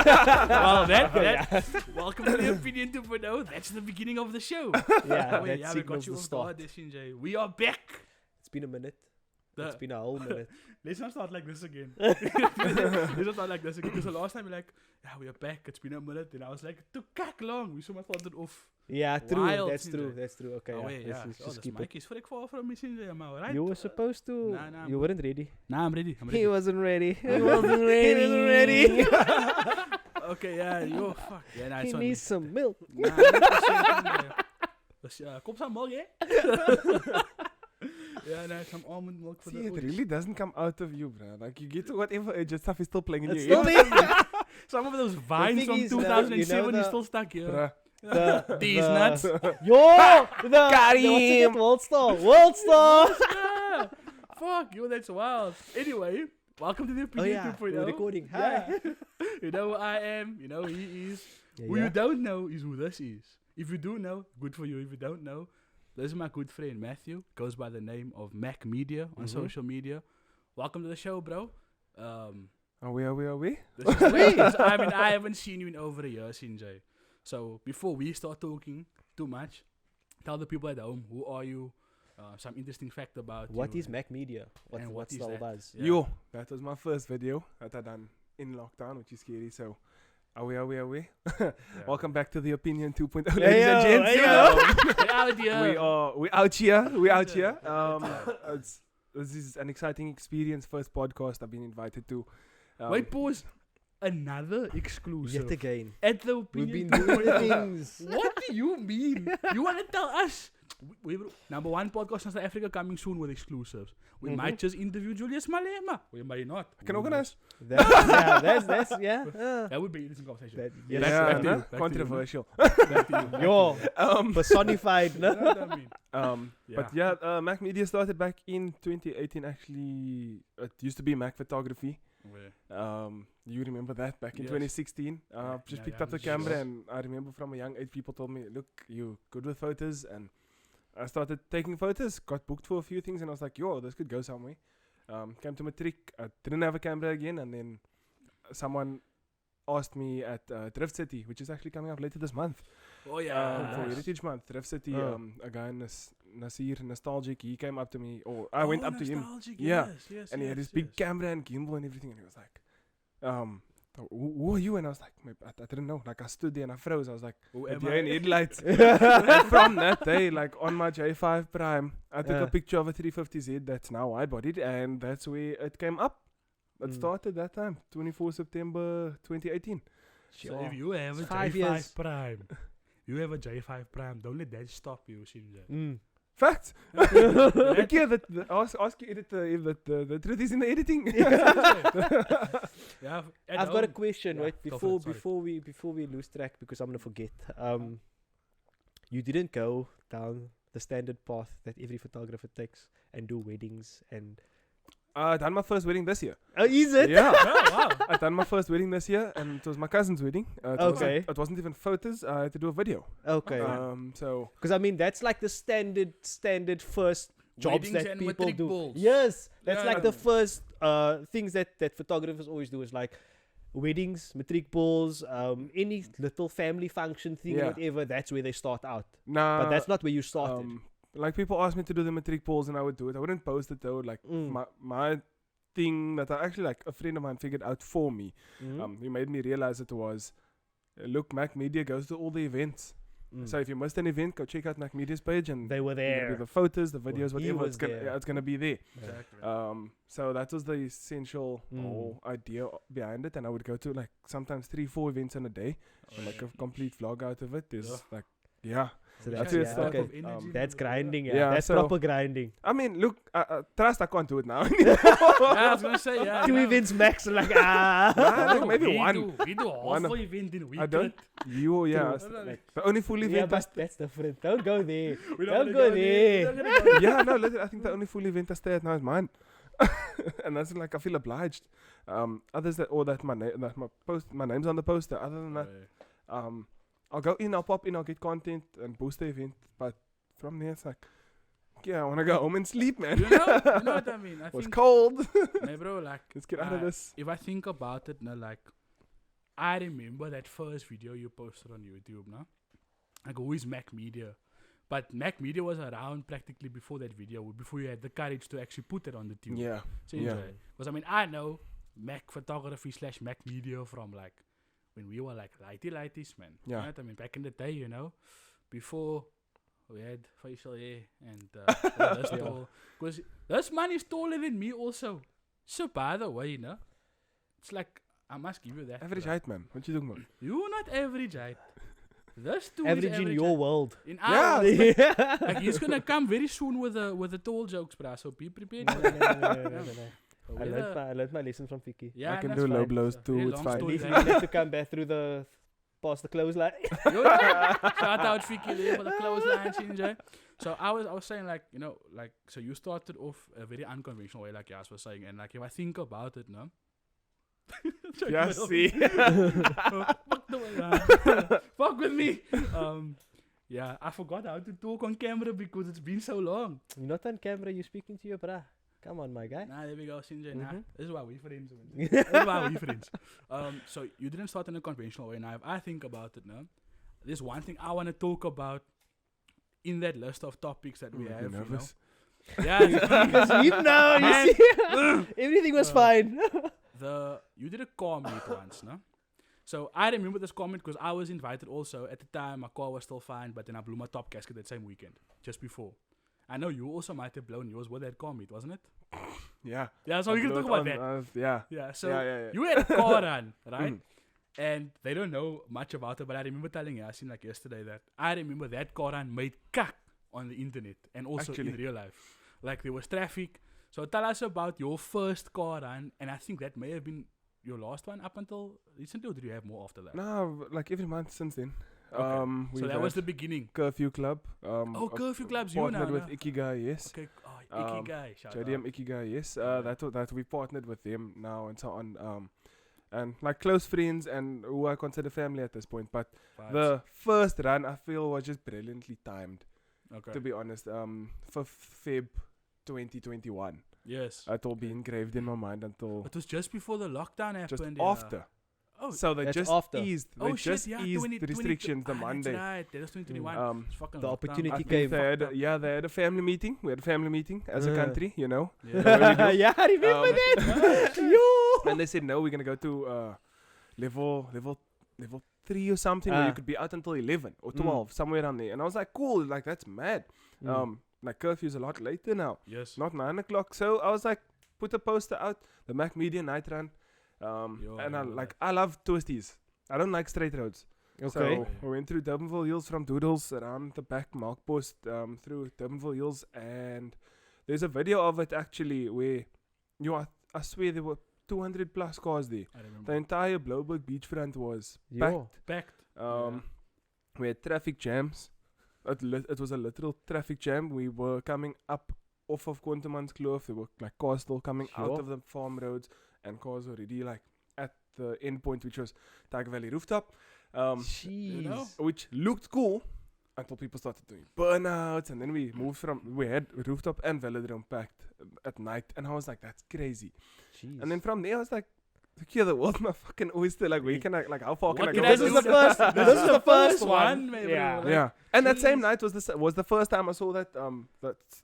Well, welcome to the Opinion 2.0. That's the beginning of the show. That we got you off guard, Sinjay. We are back. It's been a minute. It's been a whole minute. Let's not start like this again. Because the last time we are back. It's been a minute. And I was like, it took long. We so much started off. Yeah, true. Wild, That's true. Okay, let's just keep it. Is for far from me, Sinjay. Am I right? You were supposed to. Nah, you weren't ready. Nah, I'm ready. He wasn't ready. He wasn't ready. Okay, yo, fuck. Yeah, nah, he needs some milk. Kom some milk, yeah? Yeah, no, some almond milk for the it really doesn't come out of you, bro. Like, you get to whatever age, stuff is still playing in It's your still head. there. Some of those vines from 2007 is still stuck here. Bruh. These nuts. Yo! What's it? World Star! Fuck, yo, that's wild. Anyway, welcome to the Opinion 2.0. We're recording. Yeah. Hi. You know who I am, you know who he is. Yeah, Who you don't know is who this is. If you do know, good for you. If you don't know, this is my good friend Matthew. Goes by the name of MACMEDIA on social media. Welcome to the show, bro. Are we? This is I haven't seen you in over a year, Sinjay. So before we start talking too much, tell the people at home, who are you? Some interesting fact about you. What is MACMEDIA? What What is Stall that? does? Yeah. Yo, that was my first video that I done in lockdown, which is scary. So, are we? Welcome back to the Opinion 2.0, ladies and gents. We out here. This is an exciting experience. First podcast I've been invited to. Wait, pause. Another exclusive. Yet again. At the We've Opinion been doing 2.0. things. What do you mean? You want to tell us? We number one podcast in South Africa coming soon with exclusives. We might just interview Julius Malema. We might not. I can organize. That's yeah. That would be an interesting conversation. Yes. Back to you, back to you. Controversial. Back to you. Yo, personified. You know what I mean? But MACMEDIA started back in 2018. Actually, it used to be Mac Photography. You remember that back in 2016? Just picked up the camera, and I remember from a young age, people told me, "Look, you good with photos," and I started taking photos. Got booked for a few things, and I was like, "Yo, this could go somewhere." Came to matric. I didn't have a camera again, and then someone asked me at Drift City, which is actually coming up later this month. Oh yeah, for Heritage Month, Drift City. A guy, Nasir, Nostalgic, he came up to me, or I went up to him. Yes, And he had his big camera and gimbal and everything, and he was like, who are you? And I was like, I didn't know. Like, I stood there and I froze. I was like, deer in headlights. And from that day, like, on my J5 Prime, I took a picture of a 350Z that's now wide-bodied, and that's where it came up. It started that time, 24 September 2018. So if you have a 5 J5 years. Prime, you have a J5 Prime, don't let that stop you, Sinjay. Fact. Ask your editor if the truth is in the editing. I've got a question, Yeah, right? go for it, Before we lose track, because I'm gonna forget. You didn't go down the standard path that every photographer takes and do weddings and. I done my first wedding this year. Oh, is it? Yeah. Oh, wow. I done my first wedding this year, and it was my cousin's wedding. Okay. It wasn't even photos. I had to do a video. Okay. So. Because I mean, that's like the standard first jobs Weddings that and people matric do. balls. Yes, that's Yeah. like the first things that photographers always do is like weddings, matric balls, any little family function thing, whatever. That's where they start out. Nah. But that's not where you started. Like, people asked me to do the matric balls, and I would do it. I wouldn't post it though. Like, my thing that I actually, like, a friend of mine figured out for me. He made me realize it was, look, MACMEDIA goes to all the events. So if you missed an event, go check out MACMEDIA's page, and They were there. the photos, the videos, He whatever. was there. It's gonna be there. Exactly. So that was the essential whole idea behind it, and I would go to, like, sometimes 3-4 events in a day, and make a complete vlog out of it. There's like, So that's that's where it yeah, started. okay. That's grinding. Yeah, That's so- proper grinding. I mean, look, trust I can't do it now. I was gonna say, yeah. 2 events max, like Like, maybe one. We do half a event in a week. I don't. The only full Yeah, event. but that's different. Don't go there. We Don't wanna go there. Yeah, no, I think the only full event I stay at now is mine, and that's like I feel obliged. Others that my name's on the poster. Other than that, I'll go in, I'll pop in, I'll get content and boost the event. But from there, it's like, I want to go home and sleep, man. You know what I mean? I It was think, cold. bro, like, Let's get out of this. if I think about it, like, I remember that first video you posted on YouTube, no? Like, who is MACMEDIA? But MACMEDIA was around practically before that video, before you had the courage to actually put it on the tube. Yeah. Because I mean, I know Mac photography / MACMEDIA from like when we were like lighties, man. Yeah. You know what I mean? Back in the day, you know, before we had facial hair and this tall. Because this man is taller than me also. So by the way, you know, it's like, I must give you that. Average height, man. What you talking about? You're not average height. This dude Average is in average your height. world. In Yeah. ours. Yeah. Like, he's gonna come very soon with the tall jokes, bruh. So be prepared. No. So I learned my lesson from Vicky. yeah, I can that's do low fine. blows So, too. very It's long fine. story He there. needs to come back through past the clothesline. Shout out Vicky there for the clothesline, Shinjay. So I was saying, like, you know, like, so you started off a very unconventional way, like Yas was saying, and like if I think about it, no. Yeah, see. Fuck the way, fuck with me. Yeah, I forgot how to talk on camera because it's been so long. You're not on camera, you're speaking to your brah. Come on, my guy. Nah, there we go, Shinjay. Nah, Mhm. this is why we friends. Man. This is why we friends. So you didn't start in a conventional way. Now, if I think about it, now, there's one thing I want to talk about in that list of topics that we have. You know? nervous. Yeah, Sleep now, you Man. see? Everything was fine. you did a car meet once, no? So I remember this comment because I was invited also. At the time, my car was still fine, but then I blew my top gasket that same weekend, just before. I know you also might have blown yours with that car meet, wasn't it? Yeah. Yeah, so we can talk about that. Yeah. Yeah, so Yeah. you had a car run, right? Mm. And they don't know much about it, but I remember telling Yasin like yesterday that I remember that car run made kak on the internet and also in Actually. real life. Like there was traffic. So tell us about your first car run, and I think that may have been your last one up until recently, or did you have more after that? No, like every month since then. Okay. So we've that was had the beginning. Curfew Club. Curfew Club's you partnered now, with no? Ikigai, yes. Okay, Ikigai, shout out. JDM Ikigai, yes. Yeah. That we partnered with them now and so on. And like close friends and who I consider family at this point. But Vibes. the first run I feel was just brilliantly timed. Okay. To be honest, 5th Feb 2021. Yes. It will be engraved in my mind until It was just before the lockdown happened. just yeah. after. Oh, So they That's just after. eased. oh They shit, just yeah, eased 20 the restrictions the Monday. That's right. That was 2021. It's fucking The lockdown. opportunity I think came. they had a family meeting. We had a family meeting as a country, you know. Yeah. Yeah, I remember that. Yo. And they said no, we're gonna go to level 3 or something where you could be out until 11 or 12, somewhere around there. And I was like, cool, like that's mad. Like curfew's a lot later now, Yes. not 9 o'clock. So I was like, put a poster out, the MACMEDIA night run. Yo, And I remember I love twisties. I don't like straight roads. Okay. So we went through Durbanville Hills from Doodles around the back Markpost through Durbanville Hills, and there's a video of it actually where I swear there were 200 plus cars there. I The remember. entire Bloberg beachfront was Yo. packed. Packed. We had traffic jams. It was a literal traffic jam. We were coming up off of Quantumans Kloof. There were like cars still coming out Sure. of the farm roads, and cars already like at the end point, which was Tiger Valley Rooftop, You know? which looked cool until people started doing burnouts, and then we had Rooftop and Velodrome packed at night, and I was like, that's crazy. Jeez. And then from there, I was like, okay, the world's my fucking oyster. Like, where can I, like, how far can I What go? can I this do? is the first. This This is is the the first first one. one, maybe, Yeah. bro. Yeah, and that same Jeez. night was the first time I saw that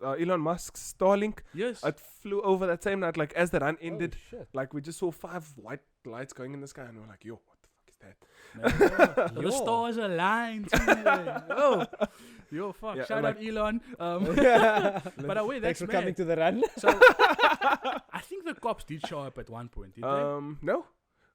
Elon Musk's Starlink. Yes. It flew over that same night, like as the run ended. Oh, shit. Like we just saw 5 white lights going in the sky, and we were like, yo, what the fuck is that? The Yo. stars aligned. Oh, yo, fuck! Yeah, Shout like- out Elon. By the way, Thanks that's for mad. coming to the run. So I think the cops did show up at one point. Did No,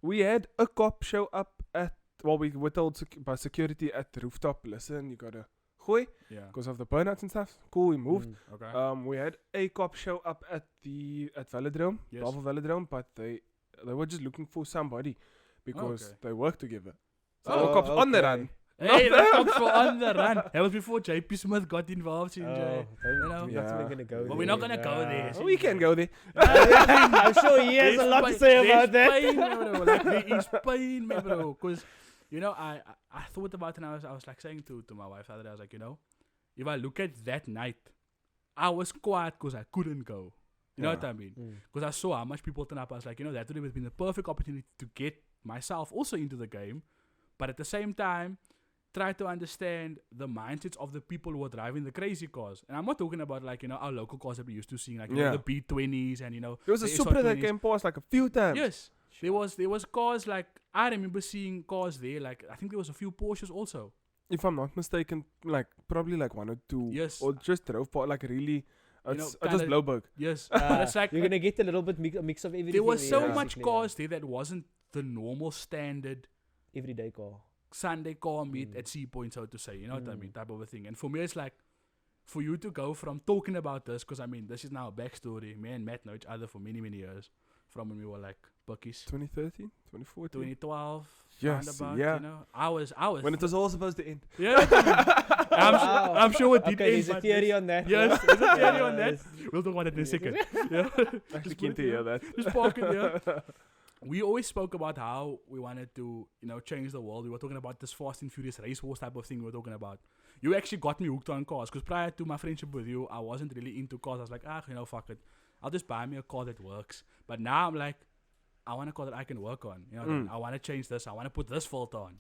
we had a cop show up at. Well, we were told by security at the rooftop. Listen, you gotta gooi they? Yeah. because of the burnouts and stuff. Cool, we moved. Okay. We had a cop show up at Velodrome, Yes. Bravo Velodrome, but they were just looking for somebody because Okay. they work together. So Oh, there were cops on the okay. run. Hey, the cops were on the run. That was before JP Smith got involved. Oh, You know. we're Yeah. not even gonna go But there. we're not gonna go there. Oh, we can go there. I'm sure he has a lot to say about that. Pain, me, bro. Like, there is pain, me, bro. Because, you know, I thought about it, and I was like saying to my wife the other day, I was like, you know, if I look at that night, I was quiet because I couldn't go. You know Yeah. what I mean? Because I saw how much people turn up. I was like, you know, that would have been the perfect opportunity to get myself also into the game, but at the same time, try to understand the mindsets of the people who are driving the crazy cars. And I'm not talking about like, our local cars that we used to see, like the B20s and There was a the Supra that SR20s. came past like a few times. Yes. There was cars like, I remember seeing cars there, like I think there was a few Porsches also. If I'm not mistaken, like probably like 1 or 2. Yes. Or just drove past like really. It was kinda- Blowberg. Yes. But it's like you're gonna get a little bit a mix of everything. there was so there, much basically, cars there that wasn't the normal standard everyday car. Sunday car meet at Sea Point, so to say, you know what I mean, type of a thing. And for me, it's like, for you to go from talking about this, because I mean, this is now a backstory. Me and Matt know each other for many, many years, from when we were like bookies. 2013, 2014. 2012, Yes, roundabout, yeah. I was. When it was all supposed to end. Yeah, I'm sure it did Okay, end, there's a but theory on that. Yes, there's a theory on that. Yes. We'll talk about it in a second. Yeah. Actually keen to hear that. Just park it, yeah. We always spoke about how we wanted to, change the world. We were talking about this Fast and Furious race wars type of thing we were talking about. You actually got me hooked on cars, because prior to my friendship with you, I wasn't really into cars. I was like, fuck it. I'll just buy me a car that works. But now I'm like, I want a car that I can work on. You know what I mean? I want to change this. I want to put this filter on.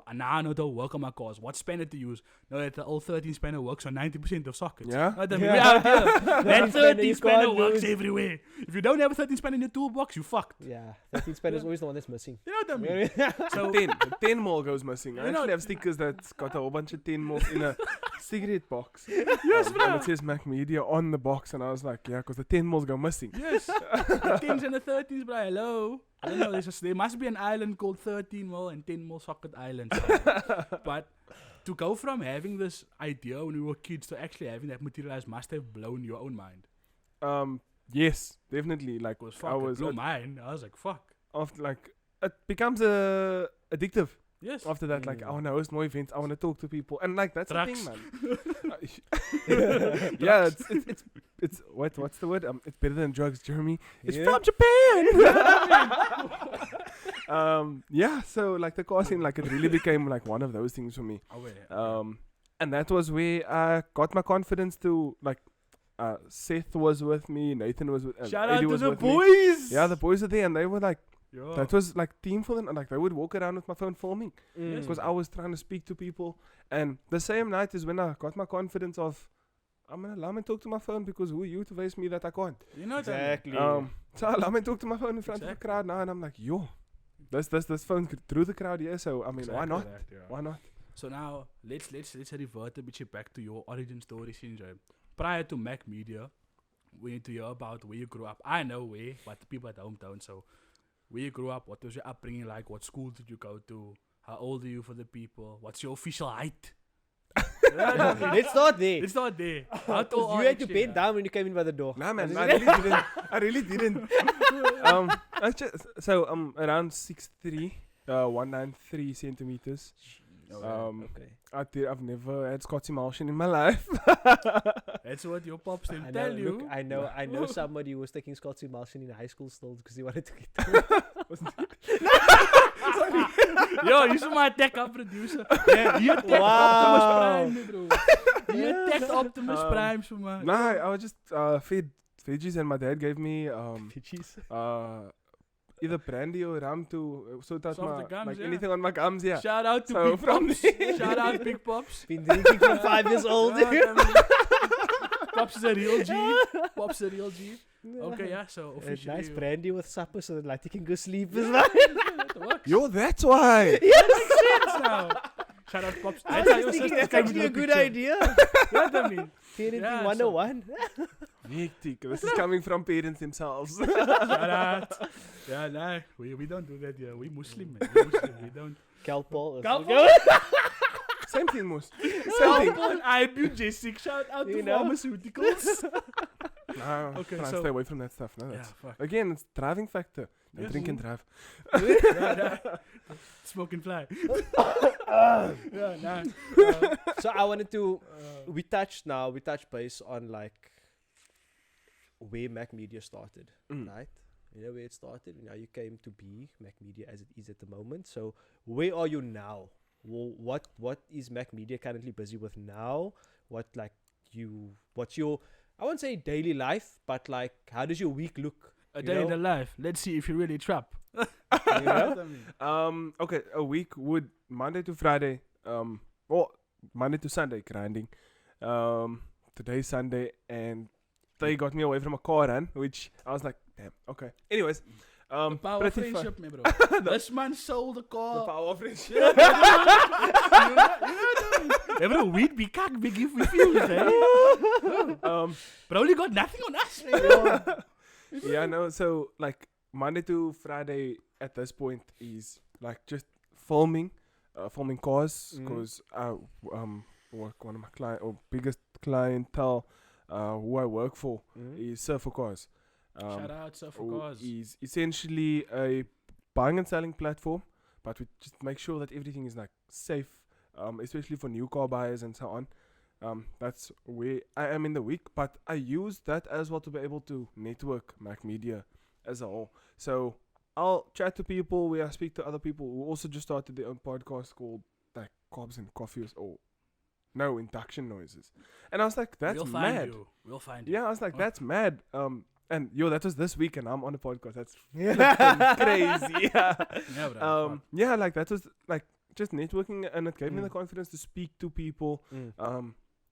And now I know to work on my cars. What spanner to use? No, that the old 13 spanner works on 90% of sockets. Yeah? What I mean? We out here. That 13 spanner can't works use. everywhere. If you don't have a 13 spanner in your toolbox, you fucked. Yeah, 13 spanner is always the one that's missing. You know what I mean? So 10. The 10 mall goes missing. I You know- actually have stickers that's got a whole bunch of 10 malls in a cigarette box. yes, And bro. it says MACMEDIA on the box, and I was like, yeah, because the 10 malls go missing. Yes. The 10s and the 13s, bro. Hello. I don't know. There must be an island called 13 mil and 10 mil socket island. But to go from having this idea when we were kids to actually having that materialize must have blown your own mind. Yes, definitely. Like, Because I fuck, was it blew mine. I was like, fuck. after like it becomes addictive. Yes. After that, like I want to host more events, I want to talk to people, and like that's Drugs. the thing, man. Yeah, it's what's the word? It's better than drugs, Jeremy. It's from Japan. Yeah, so like the car scene, like it really became like one of those things for me. Oh, wait. And that was where I got my confidence to like. Seth was with me, Nathan was with, Shout Eddie out to was the with me. boys. Yeah, the boys were there, and they were like, Yo. that was like team for them. And like they would walk around with my phone filming Mm. because I was trying to speak to people. And the same night is when I got my confidence of, I'm gonna allow me to talk to my phone because who are you to face me that I can't? You know what I mean? Exactly. So I allow me to talk to my phone in front of the Exactly. crowd now, and I'm like, yo, this phone through the crowd here. So I mean, why Exactly not? that, yeah. Why not? So now let's revert a bit back to your origin story, Shinjay. Prior to MACMEDIA, we need to hear about where you grew up. I know where, but the people at home don't. So where you grew up, what was your upbringing like? What school did you go to? How old are you for the people? What's your official height? Let's start there. It's not there. How tall You are had to actually, bend yeah? down when you came in by the door. Nah, man, I really didn't. I just, so around 6'3", 193 centimeters. Okay. I've never had Scotch emulsion in my life. That's what your pops didn't I know, tell look, you. I know somebody who was taking Scots emulsion in high school still because he wanted to get Yo, you should my tech up producer. Yeah, you attacked Wow. Optimus Prime, bro. You attacked Optimus Prime, so man. Nah, I was just fed veggies, and my dad gave me pitches. either brandy or rum to sort out Soften my the gums, like yeah. anything on my gums. Yeah. Shout out to So Big from Pops. there- Shout out Big Pops. Been drinking from 5 years old. Yeah, I mean, Pops is a real G. Pops a real G. Okay, yeah, so A officially. nice brandy with supper so that like you can go sleep as well. That works. Yo, that's why. Makes sense now. Shout out Pops. I That's how was your thinking sisters that's came actually into a the good picture. idea. You know what I mean? Parenting Yeah, 101. Hectic. This is coming from parents themselves. Shout out. Yeah, nah, we don't do that here. We Muslim, man. We Muslim. We don't. Calpol. Calpol. Same thing, Moose. Same thing. Calpol, Ibugesic. Shout out to You know? Nah, pharmaceuticals. Okay, try and so- stay away from that stuff. No, Yeah, that's fuck. again, it's driving factor. Don't Yes. drink and drive. Yeah, nah. Smoke and fly. Yeah, nah. So I wanted to, we touched base on like where MACMEDIA started, right? You know where it started, and now you came to be MACMEDIA as it is at the moment. So where are you now? What is MACMEDIA currently busy with now? What's your, I won't say daily life, but like how does your week look? A You day in know? the life. Let's see if you really trap. You know? Okay, a week would Monday to Friday, or Monday to Sunday grinding. Today's Sunday, and they got me away from a car run, which I was like, damn, okay. Anyways, The power of pretty friendship, me bro. This man sold the The car. power of friendship. You know what I mean? Every week we can't big if we feel it, eh? But only got nothing on us. Yeah, no. So like Monday to Friday at this point is like just filming cars because I work one of my biggest clientele who I work for is Surfer Cars. Shout out Surfer who Cars. is essentially a buying and selling platform, but we just make sure that everything is like safe, especially for new car buyers and so on. That's where I am in the week, but I use that as well to be able to network MACMEDIA as a whole. So I'll chat to people where I speak to other people who also just started their own podcast called like Carbs and Coffees or no Induction Noises, and I was like, that's We'll mad. find you. We'll find you. Yeah, I was like, Oh. that's mad. And that was this week, and I'm on a podcast. That's flippin' crazy. Yeah, bro. Yeah, like that was like just networking, and it gave me the confidence to speak to people.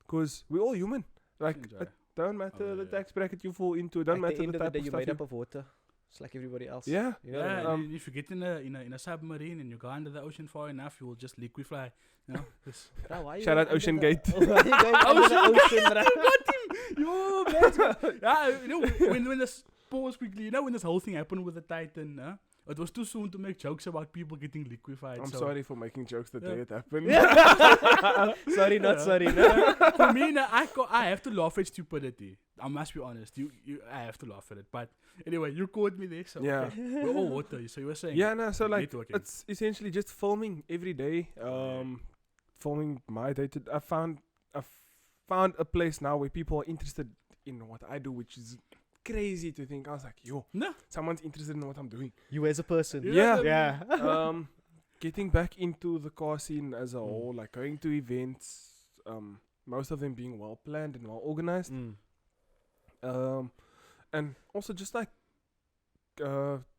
Cause we're all human. Like Enjoy. it don't matter the yeah. tax bracket you fall into. It don't At matter the end the of the type day, of you're stuff made you. up of water. It's like everybody else. Yeah. You know what I Yeah, mean? and if you get in a submarine and you go under the ocean far enough, you will just liquefy. You know? Just Bro, why you Shout going out Ocean under Gate. the- Why you going under the ocean, bro? Yo, man. Yeah, you know, when this pause quickly, you know, when this whole thing happened with the Titan, it was too soon to make jokes about people getting liquefied. I'm so sorry for making jokes the day Yeah. it happened. Sorry, not Yeah. sorry. No. For me, no, I have to laugh at stupidity. I must be honest. I have to laugh at it. But anyway, you caught me there. So Yeah. okay. We're all water. So you were saying. Yeah, no, so like networking. it's essentially just filming every day. Filming my day to I found a place now where people are interested in what I do, which is crazy to think. I was like, yo, No. someone's interested in what I'm doing. You as a person. Yeah. Yeah. Getting back into the car scene as a whole, like going to events, most of them being well planned and well organized. And also just like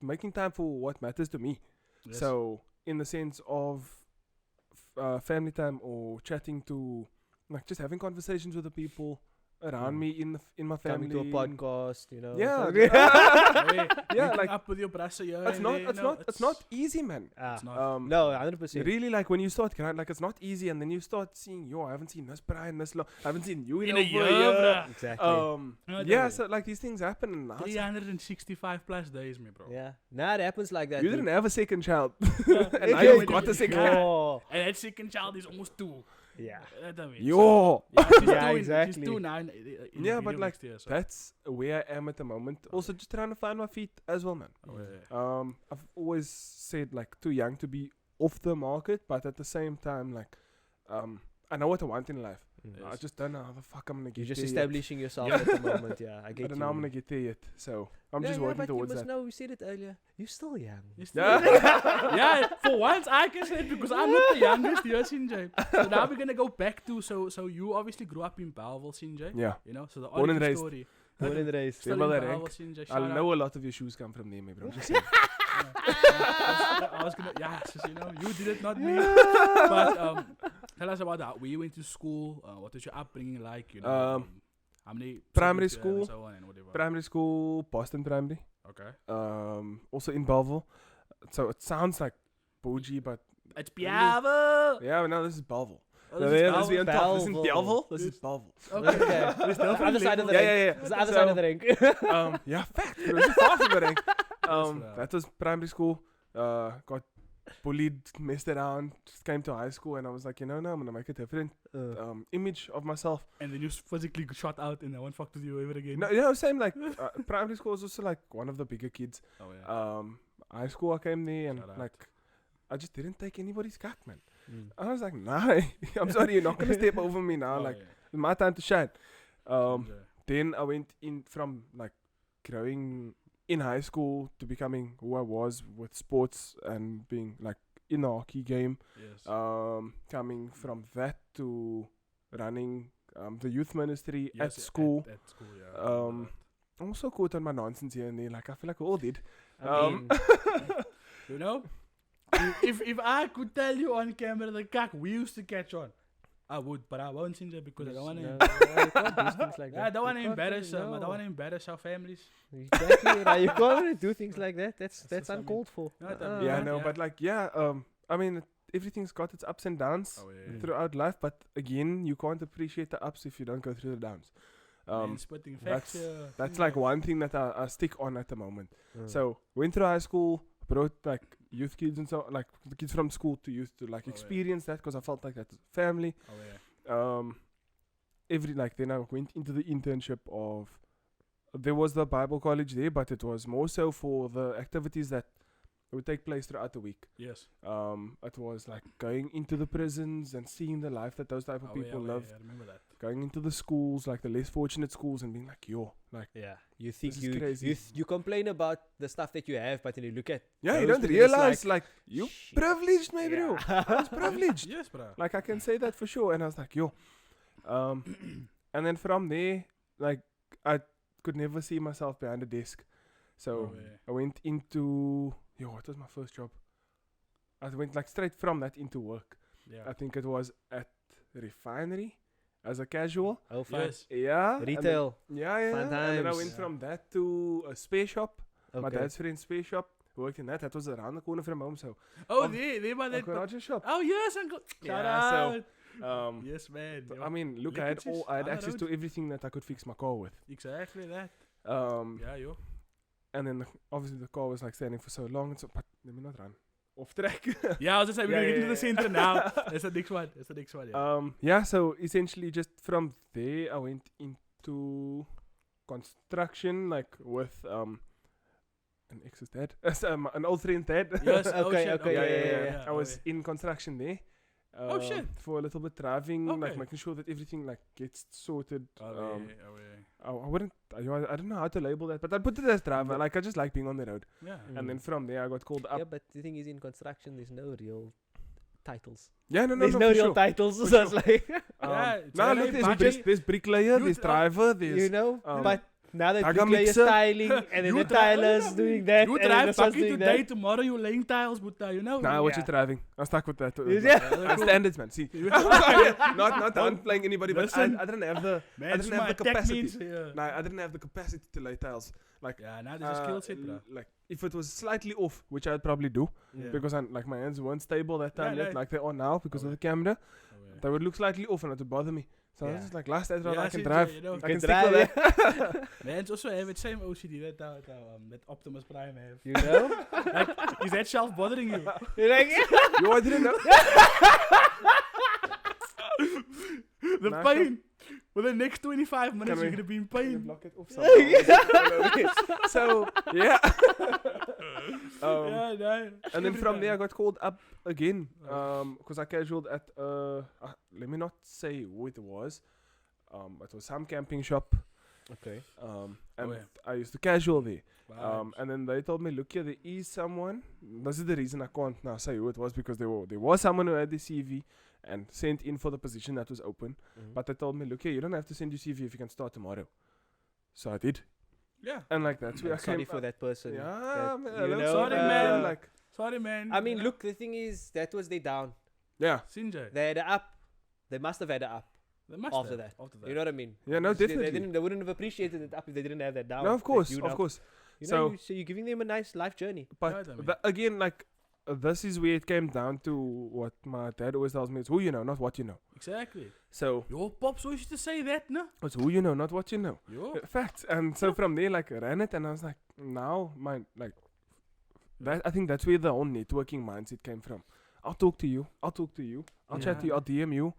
making time for what matters to me. Yes. So in the sense of family time or chatting to, like just having conversations with the people around me in my family. Coming to a podcast, you know. Yeah, Yeah, like up with your brassa here. it's not easy, man. Ah. It's not. No, 100%. Really, like when you start grind, like it's not easy, and then you start seeing, yo, I haven't seen this Brian this long, I haven't seen you in In over a year, a year. Exactly. No, Yeah, don't so like these things happen, and I was like, 365 plus days, me bro. Yeah. Nah, it happens like that. you dude. didn't have a second child, Yeah. and now Yeah, you've we got do. a second. Oh. And that second child is almost 2. Yeah. I mean, Yo, yeah, she's Yeah, 2 exactly. She's 2 now. In Yeah, the but video like next year, so. that's where I am at the moment. Also, just trying to find my feet as well, man. Oh, yeah. I've always said like too young to be off the market, but at the same time, like, I know what I want in life. I Yes. just don't know how the fuck I'm gonna get You're just there establishing yourself Yeah. at the moment. Yeah, I yet. get I don't you. know how I'm gonna get there yet, so I'm Yeah, just yeah, working but towards you must that. know, we said it earlier. You're still young. You still yeah, for once I can say it because I'm not the youngest here, Sinjay. So now we're gonna go back to so you obviously grew up in Bellville, Sinjay. Yeah, You know, so the Born and origin raised. story. Born and raised. Still Remember in that Bellville, rank? Sinjay. I Shout out. know a lot of your shoes come from there, my bro. Just saying. I was gonna, yeah, so, you know, you did it, not me. But tell us about that. Where you went to school? What was your upbringing like? You know, how many primary siblings you have and school, so on and whatever. Primary school, Boston Primary. Okay. Also in Belleville. So it sounds like bougie, but It's Bellville. yeah, no, this is Belleville. Oh, No, this is yeah, this is on top. This is Belleville. Belleville. This is Belleville. Okay. There's different Other side of the levels. Yeah, ring. yeah, It's yeah. the other side of the ring. Yeah, fact. Bro, this is far from the rank. bro. That was primary school. Got bullied, messed around. Just came to high school, and I was like, you know, no, I'm gonna make a different image of myself. And then you physically shot out and no one fucked with you ever again. No, you know, same like primary school was also like one of the bigger kids. Oh yeah. High school, I came there, and Shout out. like, I just didn't take anybody's cut, man. I was like, nah, I'm sorry, you're not gonna step over me now. Oh, Like, yeah. it's my time to shine. Sinjay. Then I went in from like growing in high school to becoming who I was with sports and being like in the hockey game. Yes. Coming from that to running the youth ministry at Yes, school. At school, yeah. I remember I'm also caught on my nonsense here and there. Like I feel like we all did. I mean, You know? if I could tell you on camera the cock we used to catch on, I would, but I won't, Sinja, because I don't want to. You can't do things like that. I don't want to You can't embarrass do- them. I don't no. want to embarrass our families. Exactly. Right. You can't really do things like that. That's just something- uncalled for. No, that- Yeah, Uh, no, yeah. but like, I mean, everything's got its ups and downs Oh, yeah. throughout life, but again, you can't appreciate the ups if you don't go through the downs. Man, spitting facts here. That's like one thing that I stick on at the moment. Mm. So went through high school, brought like youth kids and so like the kids from school to youth to like Oh, yeah. experience that because I felt like that's family. Oh, yeah. Then I went into the internship of. There was the Bible college there, but it was more so for the activities that would take place throughout the week. Yes. It was like going into the prisons and seeing the life that those type of people yeah, live. I remember that. Going into the schools, like the less fortunate schools, and being like, yo, like, Yeah, you think This is crazy. you complain about the stuff that you have, but then you look at yeah, you those don't people, it's realize, like you shit. privileged, my bro. Yeah. I was privileged. Yes, bro. Like I can say that for sure. And I was like, yo. And then from there, like I could never see myself behind a desk. So Oh, yeah. I went into what was my first job? I went like straight from that into work. Yeah. I think it was at the refinery as a casual. Oh, fine. Yes. Yeah. and then- Retail. Yeah. Fun And then I times. went Yeah. from that to a space shop. My Okay. dad's friend's space shop. Worked in that. That was around the corner from home. So Oh, Of- they by a that. garage shop. Oh, yes, uncle. Shout Yeah, so, out. Yes, man. So, yo. I mean, look, I Licketjes had on the access road. to everything that I could fix my car with. Exactly that. Yeah, yo. And then obviously the car was like standing for so long. And so, but let me not run off track. Yeah, I was just saying, we're Yeah, going to get yeah, into the yeah. center now. That's the next one. That's the next one, yeah. Yeah. So essentially, just from there, I went into construction, like with an ex's dad, an old friend dad. Yes, oh, Okay, shit, okay, yeah. I oh, was in construction there. Oh, shit. For a little bit driving, like Okay. making sure that everything like gets sorted. Oh, yeah, oh, yeah. I wouldn't. I don't know how to label that, but I put it as driver. Like I just like being on the road. Yeah. And then from there, I got called up. Yeah, but the thing is, in construction, there's no real titles. Yeah, no, There's no for real sure. titles. For So it's like, Yeah, it's no, really look, buddy. there's bricklayer, You there's d- driver, there's you know, um, but now that Tagga bricklayer mixer. styling and then You the dri- tilers doing that, You and then drive this one's fucking doing today, that. tomorrow you laying tiles, but you know. Nah, what you Yeah. driving? I'm stuck with that. Yeah. Standards, man. See, You- not downplaying anybody, but Listen. I didn't have the Man, I didn't have my the tech capacity. means, yeah. Nah, I didn't have the capacity to lay tiles. Like, Yeah, now there's a skill set, bro. like if it was slightly off, which I'd probably do, Yeah. because like my hands weren't stable that time Yeah, yet, no. like they are now because of the camera. Oh, yeah. They would look slightly off and it would bother me. So I was Yeah. just like, last night Yeah, I can see, drive. you know, I you can can stick drive, with that. Man, also have it same OCD that Optimus Prime have. You know? Is that shelf bothering you? You're like, Yo, I didn't know. The Nah, pain. For the next 25 minutes, Can you're we- gonna be in Can you pain. block it off somehow? So yeah. Yeah, no. And then from there I got called up again because I casualed at let me not say who it was. It was some camping shop. okay. And yeah. I used to casual there. Vibes. And then they told me, look here, there is someone. This is the reason I can't now say who it was, because there was someone who had the CV and sent in for the position that was open. But they told me, look here, you don't have to send your CV if you can start tomorrow. So I did. Yeah. And like that's where I sorry came for that person. Yeah, that, man, you I'm know, sorry, man. Like, Sorry, man. I mean, look, the thing is, that was their down. yeah. Sinjay. They had a up. They must have had a up They must after have. that. After that. You know what I mean? Yeah, no, They definitely. They wouldn't have appreciated it up if they didn't have that down. No, of that course, you of know. course. You So- know, so you're giving them a nice life journey. Yeah, I But mean. again, like, this is where it came down to what my dad always tells me: it's who you know, not what you know. Exactly. So Your pops always used to say that, no? it's who you know, not what you know. Yo. Facts. And so from there, like, I ran it, and I was like, now my like, that I think that's where the whole networking mindset came from. I'll talk to you. I'll talk to you. I'll chat to you. I'll DM you.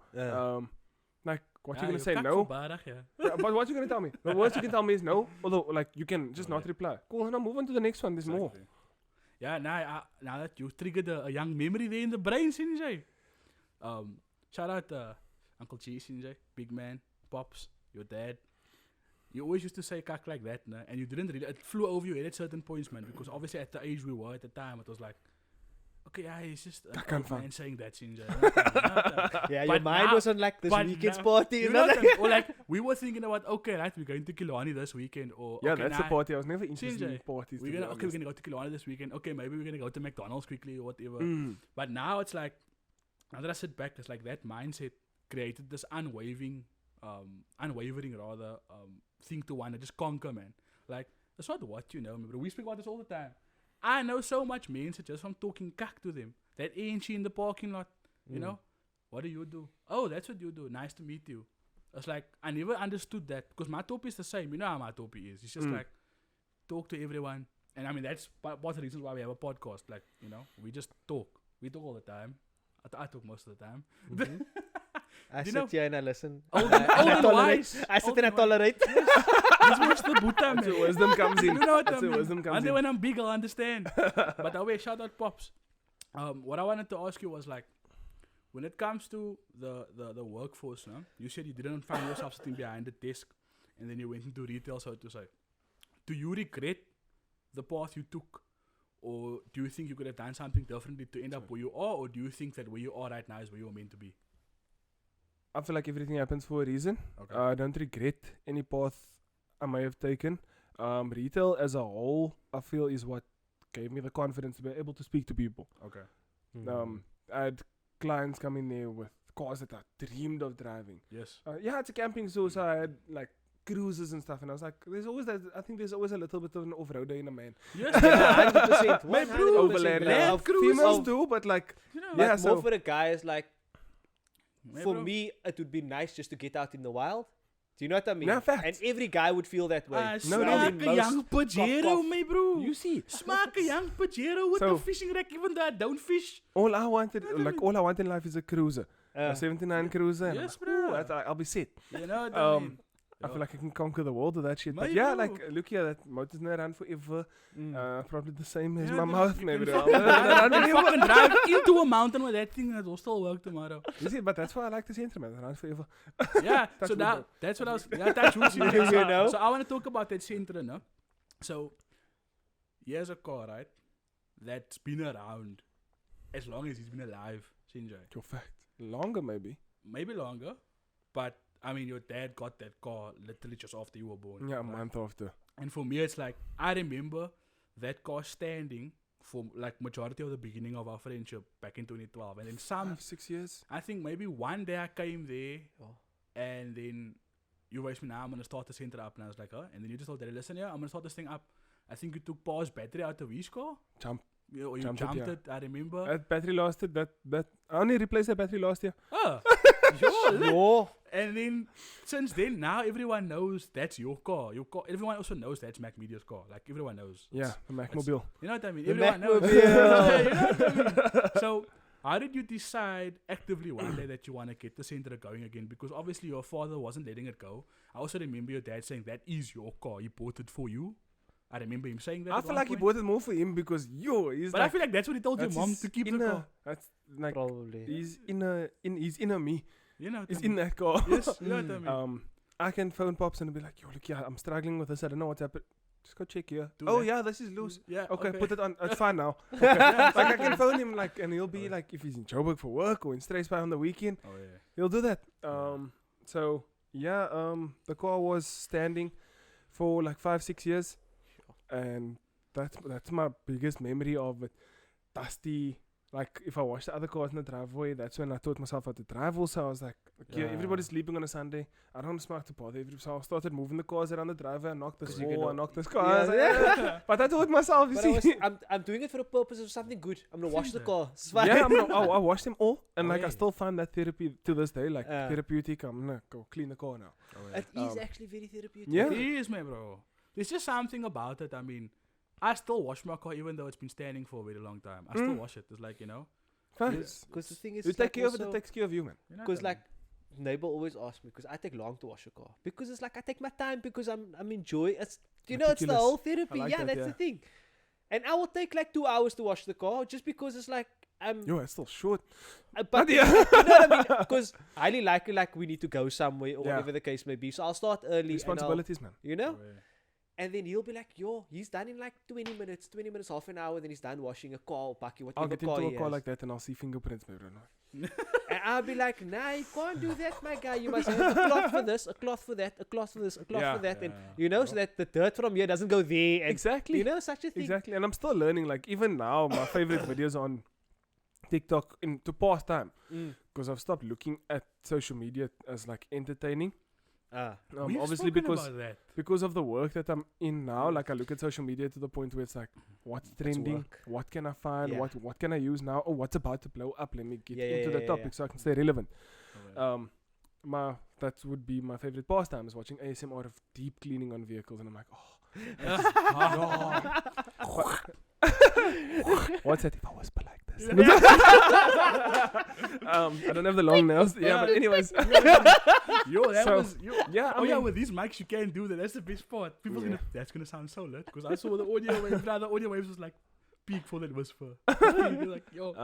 Like, what you gonna say? No. Yeah, but what you gonna tell me? The worst you can tell me is no. Although, like, you can just Oh, not yeah. reply. Cool. Now move on to the next one. There's more. Exactly. Yeah, now that you triggered a young memory there in the brain, Sinjay. Shout out Uncle G, Sinjay, big man, pops, your dad. You always used to say kak like that, no? And you didn't really, it flew over your head at certain points, man, because obviously at the age we were at the time, it was like, okay, yeah, it's just I a can't man find. saying that, Sinja. Yeah, your But mind now- was on like this but weekend's now- party. You You know know? what I mean? Or like, we were thinking about, okay, right, we're going to Killarney this weekend. Or, Yeah, okay, that's the nah, party. I was never interested in CJ, parties. we're gonna go to Killarney this weekend. Okay, maybe we're gonna go to McDonald's quickly or whatever. But now it's like, now that I sit back, it's like that mindset created this unwavering thing to want to just conquer, man. Like, it's not what you know, bro. We speak about this all the time. I know so much means just from talking cack to them. That ain't in the parking lot, you know? What do you do? Oh, that's what you do. Nice to meet you. It's like, I never understood that because my topi is the same. You know how my topi is. It's just like, talk to everyone. And I mean, that's part of the reasons why we have a podcast. Like, you know, we just talk. We talk all the time. I talk most of the time. I You sit know- here and I listen. Old And I and tolerate. wise. I sit Old and I and wise. tolerate. This was the Buddha, That's man. where wisdom comes in. You know what That's I where mean? wisdom comes One day in. when I'm big, I'll understand. But anyway, shout out Pops. What I wanted to ask you was like, when it comes to the workforce, no? You said you didn't find yourself sitting behind the desk and then you went into retail, so to say. Do you regret the path you took? Or do you think you could have done something differently to end up where you are? Or do you think that where you are right now is where you're meant to be? I feel like everything happens for a reason. Okay. I don't regret any path I may have taken. Retail as a whole, I feel, is what gave me the confidence to be able to speak to people. Okay. I had clients come in there with cars that I dreamed of driving. Yes. Yeah, it's a camping zoo, so I had like cruises and stuff, and I was like, there's always that. I think there's always a little bit of an off-roader in a man. Yes. 100%. Man, 100%. bro, Overland Land life. cruise. Females do, but like, You know, But yeah, more so for the guys, like, man, for bro. me, it would be nice just to get out in the wild. Do you know what I mean? Yeah, facts. And every guy would feel that way. No, But I mean, Smaak a young most Pajero, cough. my bro. you see, Smaak a young Pajero with So- a fishing rack, even though I don't fish. all I wanted, like all I want in life is a cruiser, Uh, a 79 cruiser. And I'm Yes, like, ooh, bro. I'll be set. You know what I mean? I feel like I can conquer the world with that shit. But My yeah, bro. like, look here, that motor's not run forever. Probably the same as Yeah, my bro, mouth, you maybe. can bro. fucking Run drive- forever. fucking drive into a mountain with that thing that will still work tomorrow. You see, but that's why I like the sentiment. Run forever. Yeah, Touch so wood, now bro. that's what I was. Yeah, touch wood, You so, know? so I want to talk about that center, no? So here's a car, right? That's been around as long as he's been alive, Sinjay. Your fact. Longer, maybe. Maybe longer, but I mean, your dad got that car literally just after you were born. Yeah, a right? month after. And for me, it's like, I remember that car standing for like majority of the beginning of our friendship back in 2012. And then some, 5-6 years. I think maybe one day I came there Oh. and then you raised me, now I'm going to start the center up. And I was like, huh? And then you just told Daddy, listen, yeah, I'm going to start this thing up. I think you took Paul's battery out of his car. Jump. Or you Jumped jumped it, it, I remember. That battery lasted. That I only replaced that battery last year. Oh, sure. Yo. And then since then, now everyone knows that's your car. Your car. Everyone also knows that's MACMEDIA's car. Like everyone knows. Yeah, the MacMobile. You know what I mean? The Everyone knows. MacMobile. Yeah, you know what I mean? So, how did you decide actively one day that you want to get the center going again? Because obviously your father wasn't letting it go. I also remember your dad saying that is your car. He bought it for you. I remember him saying that. I at feel one like he point. bought it more for him because he's But like, I feel like that's what he told your that's mom his to keep the inner- car. That's like Probably. he's inner me. You know what He's I mean? in that car. Yes, you know what I mean? I can phone Pops and be like, yo, look here, I'm struggling with this. I don't know what's happened. Just go check here. Do Oh that. yeah, this is loose. Yeah. Okay, put it on. It's fine now. Okay. Like I can phone him like, and he'll be like, if he's in Joburg for work or in Strathspey on the weekend, Oh yeah. he'll do that. So yeah, the car was standing for like 5-6 years, and that's my biggest memory of it. Dusty. Like if I watched the other cars in the driveway, that's when I taught myself how to drive. Also, I was like, okay, Yeah. everybody's sleeping on a Sunday. I don't smack to bother. So I started moving the cars around the driveway. I knocked this 'Cause you can wall. I know- knocked this car. Yeah, I was like, yeah. But I taught myself. You But I see. I'm doing it for the purpose of something good. I'm gonna wash the Yeah. car. It's fine. Yeah, I washed them all, and Oh, like I yeah. still find that therapy to this day, like Yeah. therapeutic. I'm gonna go clean the car now. Oh, yeah. It is Um, actually very therapeutic. Yeah. It is, man, bro. There's just something about it. I mean, I still wash my car even though it's been standing for a very long time. I still wash it. It's like, you know. Facts. Because the thing is, You it's take like care of it, also- it takes care of you, man. You know what Because I like neighbor always asks me, because I take long to wash a car. Because it's like I take my time because I'm enjoy. It's you know it's the Meticulous. whole therapy. I like Yeah, that, that's yeah. the thing. And I will take like 2 hours to wash the car just because it's like Yo, it's still short. but yeah. you know what I mean? Because highly likely like we need to go somewhere or Yeah. whatever the case may be. So I'll start early. Responsibilities, man. And I'll, you know. Oh, yeah. And then he'll be like, yo, he's done in like 20 minutes, half an hour, then he's done washing a car or bucky, whatever I'll get car into he a car has. like that and I'll see fingerprints, my brother. And I'll be like, nah, you can't do that, my guy. You must have a cloth for this, a cloth for that, a cloth for this, a cloth for that. And, you know, so that the dirt from here doesn't go there. And Exactly. you know, such a thing. Exactly. And I'm still learning. Like, even now, my favorite videos on TikTok to pass time. Because I've stopped looking at social media as like entertaining. We've Obviously spoken because about that. because of the work that I'm in now, like I look at social media to the point where it's like, what's trending? work. What can I find? Yeah. What can I use now? Oh, what's about to blow up? Let me get Yeah, into yeah, the yeah, topic yeah. so I can stay relevant. Oh, yeah. That would be my favorite pastime, is watching ASMR of deep cleaning on vehicles, and I'm like, what's that if I whisper like this? I don't have the long nails. Yeah, but anyways. Yo, that So, was. yeah, I Oh yeah, mean- with these mics you can't do that. That's the best part. People's gonna. That's gonna sound so lit because I saw the audio wave. Now the audio waves was like peak for that whisper. You're like, yo.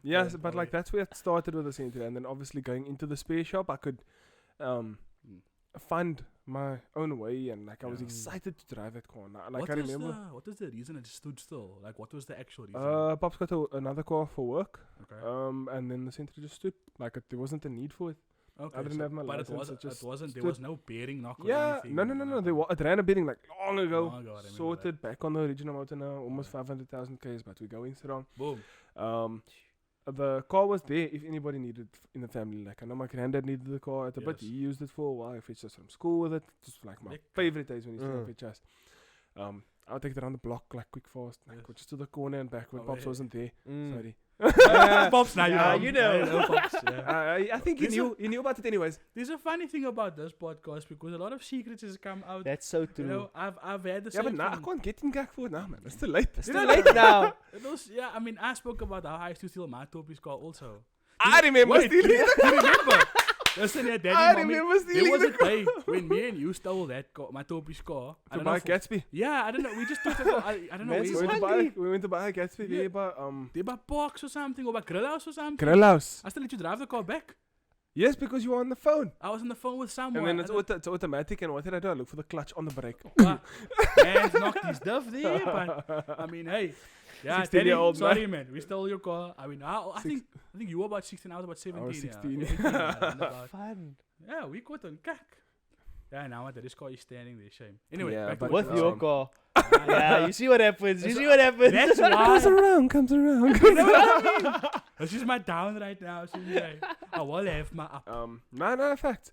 Yes, Yeah, but like that's where it started with the center, and then obviously going into the spare shop, I could find my own way, and like I was Yeah. excited to drive that car. Now, like what I was remember, what was the reason it stood still? Like, what was the actual reason? Pop's got another car for work, Okay. and then the center just stood. Like there wasn't a need for it. Okay. I didn't have my but license. it just wasn't. There stood. was no bearing knock. Or Yeah, anything, no. It ran a bidding like long ago. Long ago, I remember Sorted back on the original motor now, almost 500,000 k's, but we're going strong. Boom. The car was there if anybody needed in the family. Like I know my granddad needed the car at the bit. Yes. He used it for a while. I fetched us from school with it. Just like my Lekker. favorite days when he used to Mm. fetch us. I'll take it around the block like quick fast, like Yes. just to the corner and back when Oh, Pops yeah. wasn't there. Sorry. Pops now, Yeah, you you know. know. Yeah, Pops, yeah. I think This he knew about it anyways. There's a funny thing about this podcast because a lot of secrets has come out. That's so You true. know, I've had the Yeah, same but now I thing. can't get in Gak for it now, man. It's too late. It's You too know, late now. It was, yeah, I mean, I spoke about how I used to steal my Topi's car also. I remember Wait, stealing it. you remember? Listen here, Daddy, I Mommy, remember there stealing was the a day when me and you stole that car, my Topi's car. I to don't know buy if- Gatsby. Yeah, I don't know. We just took it. I don't know. Man's We is Where, hungry. went to buy a Gatsby Yeah. there by they by Parks or something or by Grill House or something. Grill House. I still let you drive the car back. Yes, because you were on the phone. I was on the phone with someone. And then it's, I don't- it's automatic, and what did I do? I look for the clutch on the brake. Man's knocked his stuff there, but I mean, hey, yeah, 16-year-old Daddy, sorry, man, we stole your car. I mean, I think you were about 16, I was about 17. I was yeah. 16. 18, yeah, around about. Fun. Yeah, we caught on kak. Yeah, now this car is standing there, shame. Anyway, Yeah, back to but what With we your were car. saying. Yeah, you see what happens. You That's see what happens. That's why. comes around. You know what I mean? This is my down right now. So I will have my up. No, fact.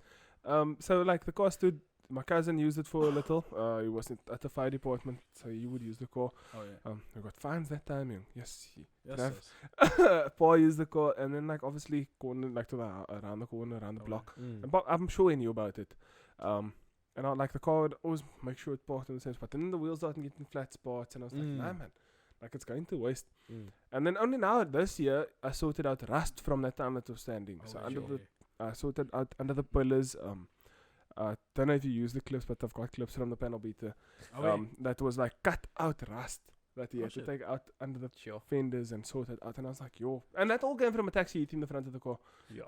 So like the car stood. My cousin used it for a little. He was at the fire department, so he would use the car. Oh yeah. We got fines that time. Yes, Yes, Trav. yes. Paul used the car, and then like obviously going like to the around the corner, around the Oh, block. Mm. And I'm sure he knew about it. And I like the car would always make sure it parked in the same spot. And then the wheels started getting flat spots, and I was like, nah, man, like it's going to waste. Mm. And then only now this year I sorted out rust from that time that was standing. So Oh, under sure. the I sorted out under the pillars. Don't know if you use the clips, but I've got clips from the panel beater. Oh, yeah. That was like cut out rust that he Oh, had to shit. take out under the Sure. fenders and sort it out. And I was like, yo. And that all came from a taxi hit in the front of the car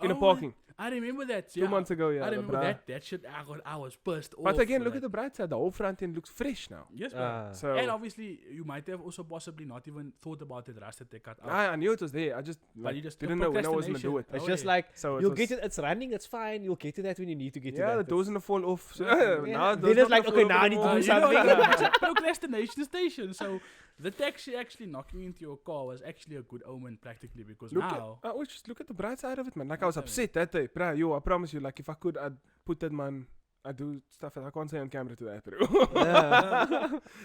in a Oh, parking I remember that. 2 Yeah. months ago. Yeah, I the remember bra. that shit. I was pissed off. But again, for look that. at the bright side. The whole front end looks fresh now. Yes, bro. Ah. So And obviously, you might have also possibly not even thought about the rust that they cut out. I knew it was there. I just, But like, you just didn't know when I was gonna do it. It's Oh, just yeah. like So you'll was, get it. It's running. It's fine. You'll get to that when you need to get to Yeah, that. the doors gonna fall off. So Yeah. now Then it's like, okay, now I need to do You know, something. it's a procrastination station. So the taxi actually knocking into your car was actually a good omen, practically, because Look now. at, just look at the bright side of it, man. Like I was Yeah, upset that day, bruh. Yo, I promise you, like if I could, I'd put that man. I do stuff that I can't say on camera to that, bro.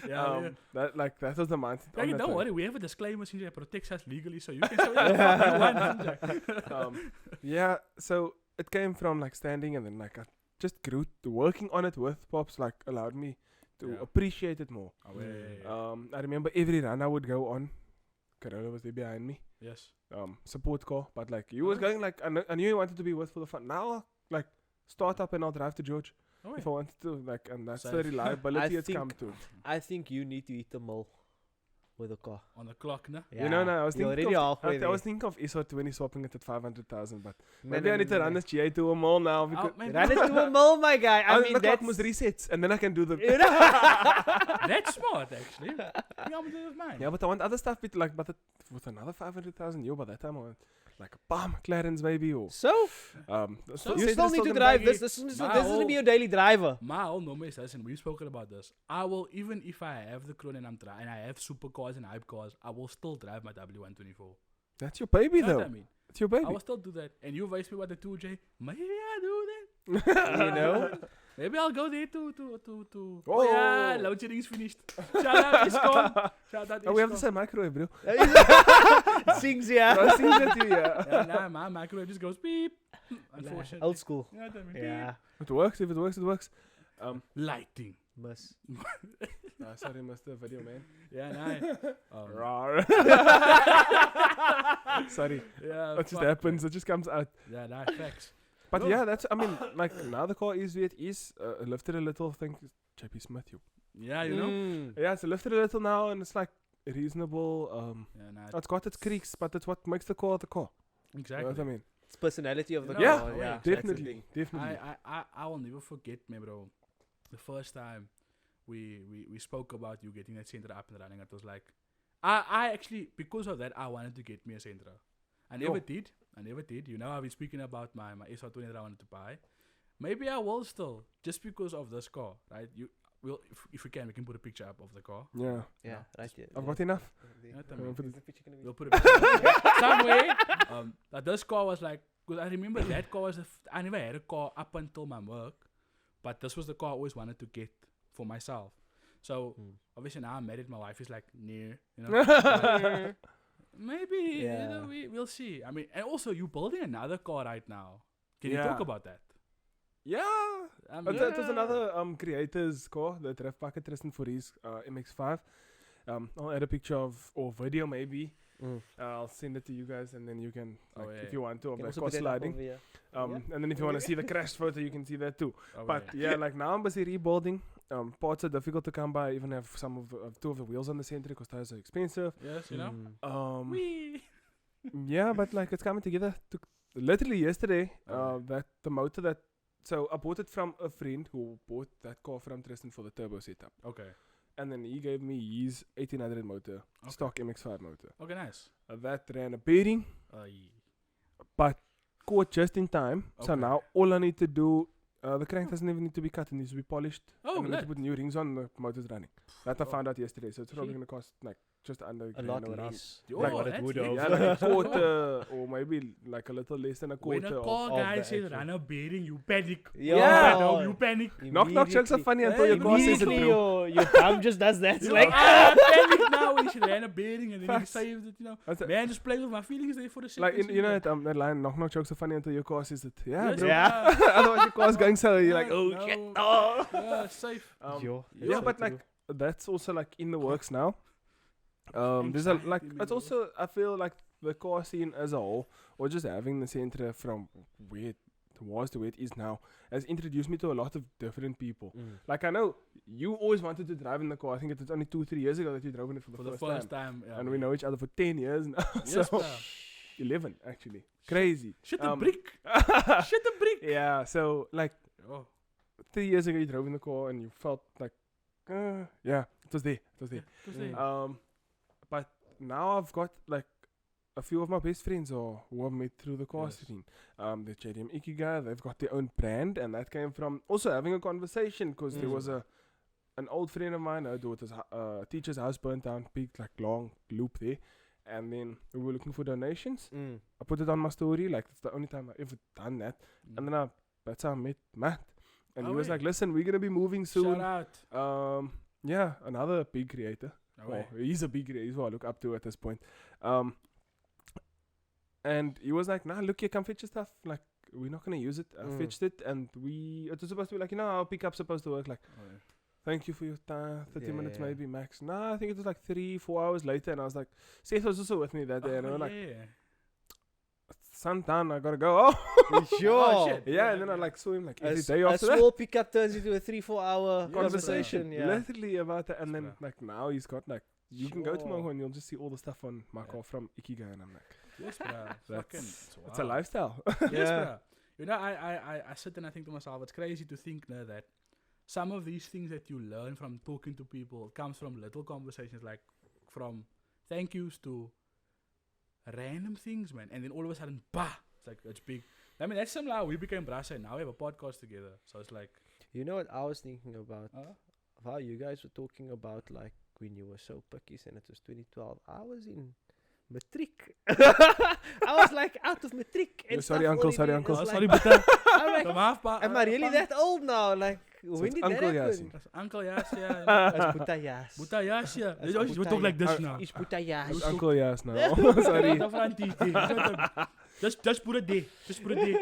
Yeah, That was the mindset. yeah. on that Don't day. worry, we have a disclaimer since it protects us legally, so you can say whatever the fuck you want. Yeah, so it came from like standing, and then like I just grew to working on it with Pops. Like allowed me to Yeah. appreciate it more. Oh, yeah. I remember every run I would go on. Corolla was there behind me. Yes. Support car, but like he was Oh. going like I knew he wanted to be with for the fun. Now like start up and I'll drive to George Oh, if yeah. I wanted to. Like and that's the Safe. reliability I it's come to. I think you need to eat them all. with a car. On the clock, no? You know, now I was You're thinking already halfway I there. was thinking of SR20 swapping it at 500,000, but No, maybe no, I need no, to no, run no. this GA to a mall now because maybe Run it to a mall, my guy. I mean, the clock that's... must reset, and then I can do the. That's smart, actually. Yeah, I'm gonna do mine. Yeah, but I want other stuff with like, with another 500,000 euro by that time I want like a bar McLarens maybe or So, So you Centra's still need to gonna drive be this. This is my going to whole- be your daily driver. My whole normal says, and we've spoken about this, I will, even if I have the Crown and I'm and I have supercars and hype cars, I will still drive my W124. That's your baby You know though. what I mean? It's your baby. I will still do that. And you advise me about the 2J. Maybe I do that. You know? Maybe I'll go there to. Oh. Yeah, load shedding's finished. Shout out Iscom. Shout out Oh, we have the Iscom. same microwave, bro. Sings, yeah. I sing that to you, yeah. Yeah, nah, my microwave just goes beep. Unfortunately. Old school. You know what I mean? Yeah. It works. If it works, it works. Lighting. Must. Sorry, Mr. Video Man. Yeah, nah. Rawr. Sorry. Yeah, It just fuck. happens. It just comes out. Yeah, nah, facts. But No. yeah, that's. I mean, like now the car is where it is. Lifted a little. Think JP Smith. Yeah, you know? Yeah, it's lifted a little now, and it's like reasonable. Yeah, nah, It's got its creaks, but it's what makes the car the car. You exactly. know what I mean? It's personality of the No, Yeah, car. no, Yeah, exactly. Definitely, definitely. I will never forget, me, bro. The first time we spoke about you getting that Sentra up and running, it was like, I actually, because of that, I wanted to get me a Sentra. I never did. You know, I've been speaking about my SR20 that I wanted to buy. Maybe I will still, just because of this car, right? If we can put a picture up of the car. Yeah, Yeah, right here. I've got enough. You know what I mean? Put it- We'll put a picture somewhere. That this car was like, because I remember that car was, I never had a car up until my work, but this was the car I always wanted to get for myself. So obviously now I'm married, my wife is like, near, you know. Like, maybe, you know, we'll see. I mean, and also you're building another car right now. Can you talk about that? Yeah. But that was another creator's car that Ref Packet Tristan for his MX5. I'll add a picture of or video maybe. I'll send it to you guys, and then you can, if you want to, of Can like also car put it up sliding. over here. And then if you want to see the crash photo, you can see that too. Oh, But yeah, like now I'm busy rebuilding. Parts are difficult to come by. I even have some of the two of the wheels on the center because tires are expensive. yes, you know. Wee. Yeah, but like it's coming together. Literally yesterday, that the motor that. So I bought it from a friend who bought that car from Tristan for the turbo setup. Okay. And then he gave me his 1800 motor, stock MX5 motor. Okay, nice. That ran a bearing, but caught just in time. So Okay. now all I need to do, the crank doesn't even need to be cut, it needs to be polished. Oh, and I need to lit. put new rings on, the motor's running. That I Oh. found out yesterday, so it's probably Shit. going to cost like just under A grand lot or around. less. Oh, Like what it that's would lit. have. Yeah, like a quarter or maybe like a little less than a When quarter a of. car of guy the says actual- run a bearing, you panic. Yeah. You panic. Knock knock jokes are funny until your car says it, Immediately bro. your thumb just does that. It's You like, panic now when she ran a bearing and then you Facts. say that, you know, That's it. man, just play with my feelings there for the second. Like you know that line, knock knock jokes are funny until your car says it. Yeah, Yes, bro. Yeah. Otherwise your car's going so you're like, oh no. shit. Oh. Yeah, safe. Yeah, but like that's also like in the works now. There's a like Anxiety, it's also I feel like the car scene as a whole, or just having the Sentra from where it was to where it is now, has introduced me to a lot of different people. Like I know you always wanted to drive in the car. I think it was only 2-3 years ago that you drove in it for the first time. Yeah, And we know each other for 10 years now. Yes, so bruh. 11 actually. Crazy. Shit the brick. Shit the brick. Yeah, so like Oh, 3 years ago you drove in the car and you felt like yeah, it was there. It was there. yeah, because But now I've got like a few of my best friends who I've met through the car Yes. scene. The JDM Ikigai, they've got their own brand, and that came from also having a conversation because there was an old friend of mine, her daughter's teacher's house burnt down, big like long loop there, and then we were looking for donations. I put it on my story, like it's the only time I ever done that, and then that's how I met Matt, and he Oh, was yeah. like, "Listen, we're gonna be moving soon." Shout out. Yeah, another big creator. Oh, yeah. He's a big creator. He's what I look up to at this point. And he was like, "Nah, look here, come fetch your stuff. Like, we're not gonna use it." I fetched it, and it was supposed to be like, our pickup's supposed to work like. Oh, yeah. Thank you for your time. 30 minutes Yeah. maybe max. Nah, I think it was like 3-4 hours later, and I was like, Seth was also with me that day, and I was like, yeah. "Sundown, I gotta go." Sure. shit. Yeah, and then I like saw him like every A day after that. small pickup turns into a 3-4 hour Conversation, Yeah. literally about that, and then Bruh. like now he's got like You can go to my Sure. car and you'll just see all the stuff on my car from Ikigai, and I'm like, Yes, bro. Fucking. it's a lifestyle. Yes, Yeah. bro. You know, I sit and I think to myself, it's crazy to think now that some of these things that you learn from talking to people comes from little conversations, like from thank yous to random things, man. And then all of a sudden, bah! It's big. I mean, that's similar how we became Brasa and now we have a podcast together. So it's like, You know what I was thinking about? uh, How you guys were talking about like when you were so pickies and it was 2012. I was in matric. I was like out of matric. Yeah, And sorry, stuff uncle, already. sorry, It's uncle. oh, like- sorry, but I'm like, come off, pa. am I really that old now? Like, So when it's did Uncle that Yasin. happen? Uncle Yash, yeah. That's Buta Yas. Buta Yash, yeah. That's We Buta talk like Yas. this now. It's Buta Yas. It's Uncle Yas now. Sorry. Just put a day. Just put a day.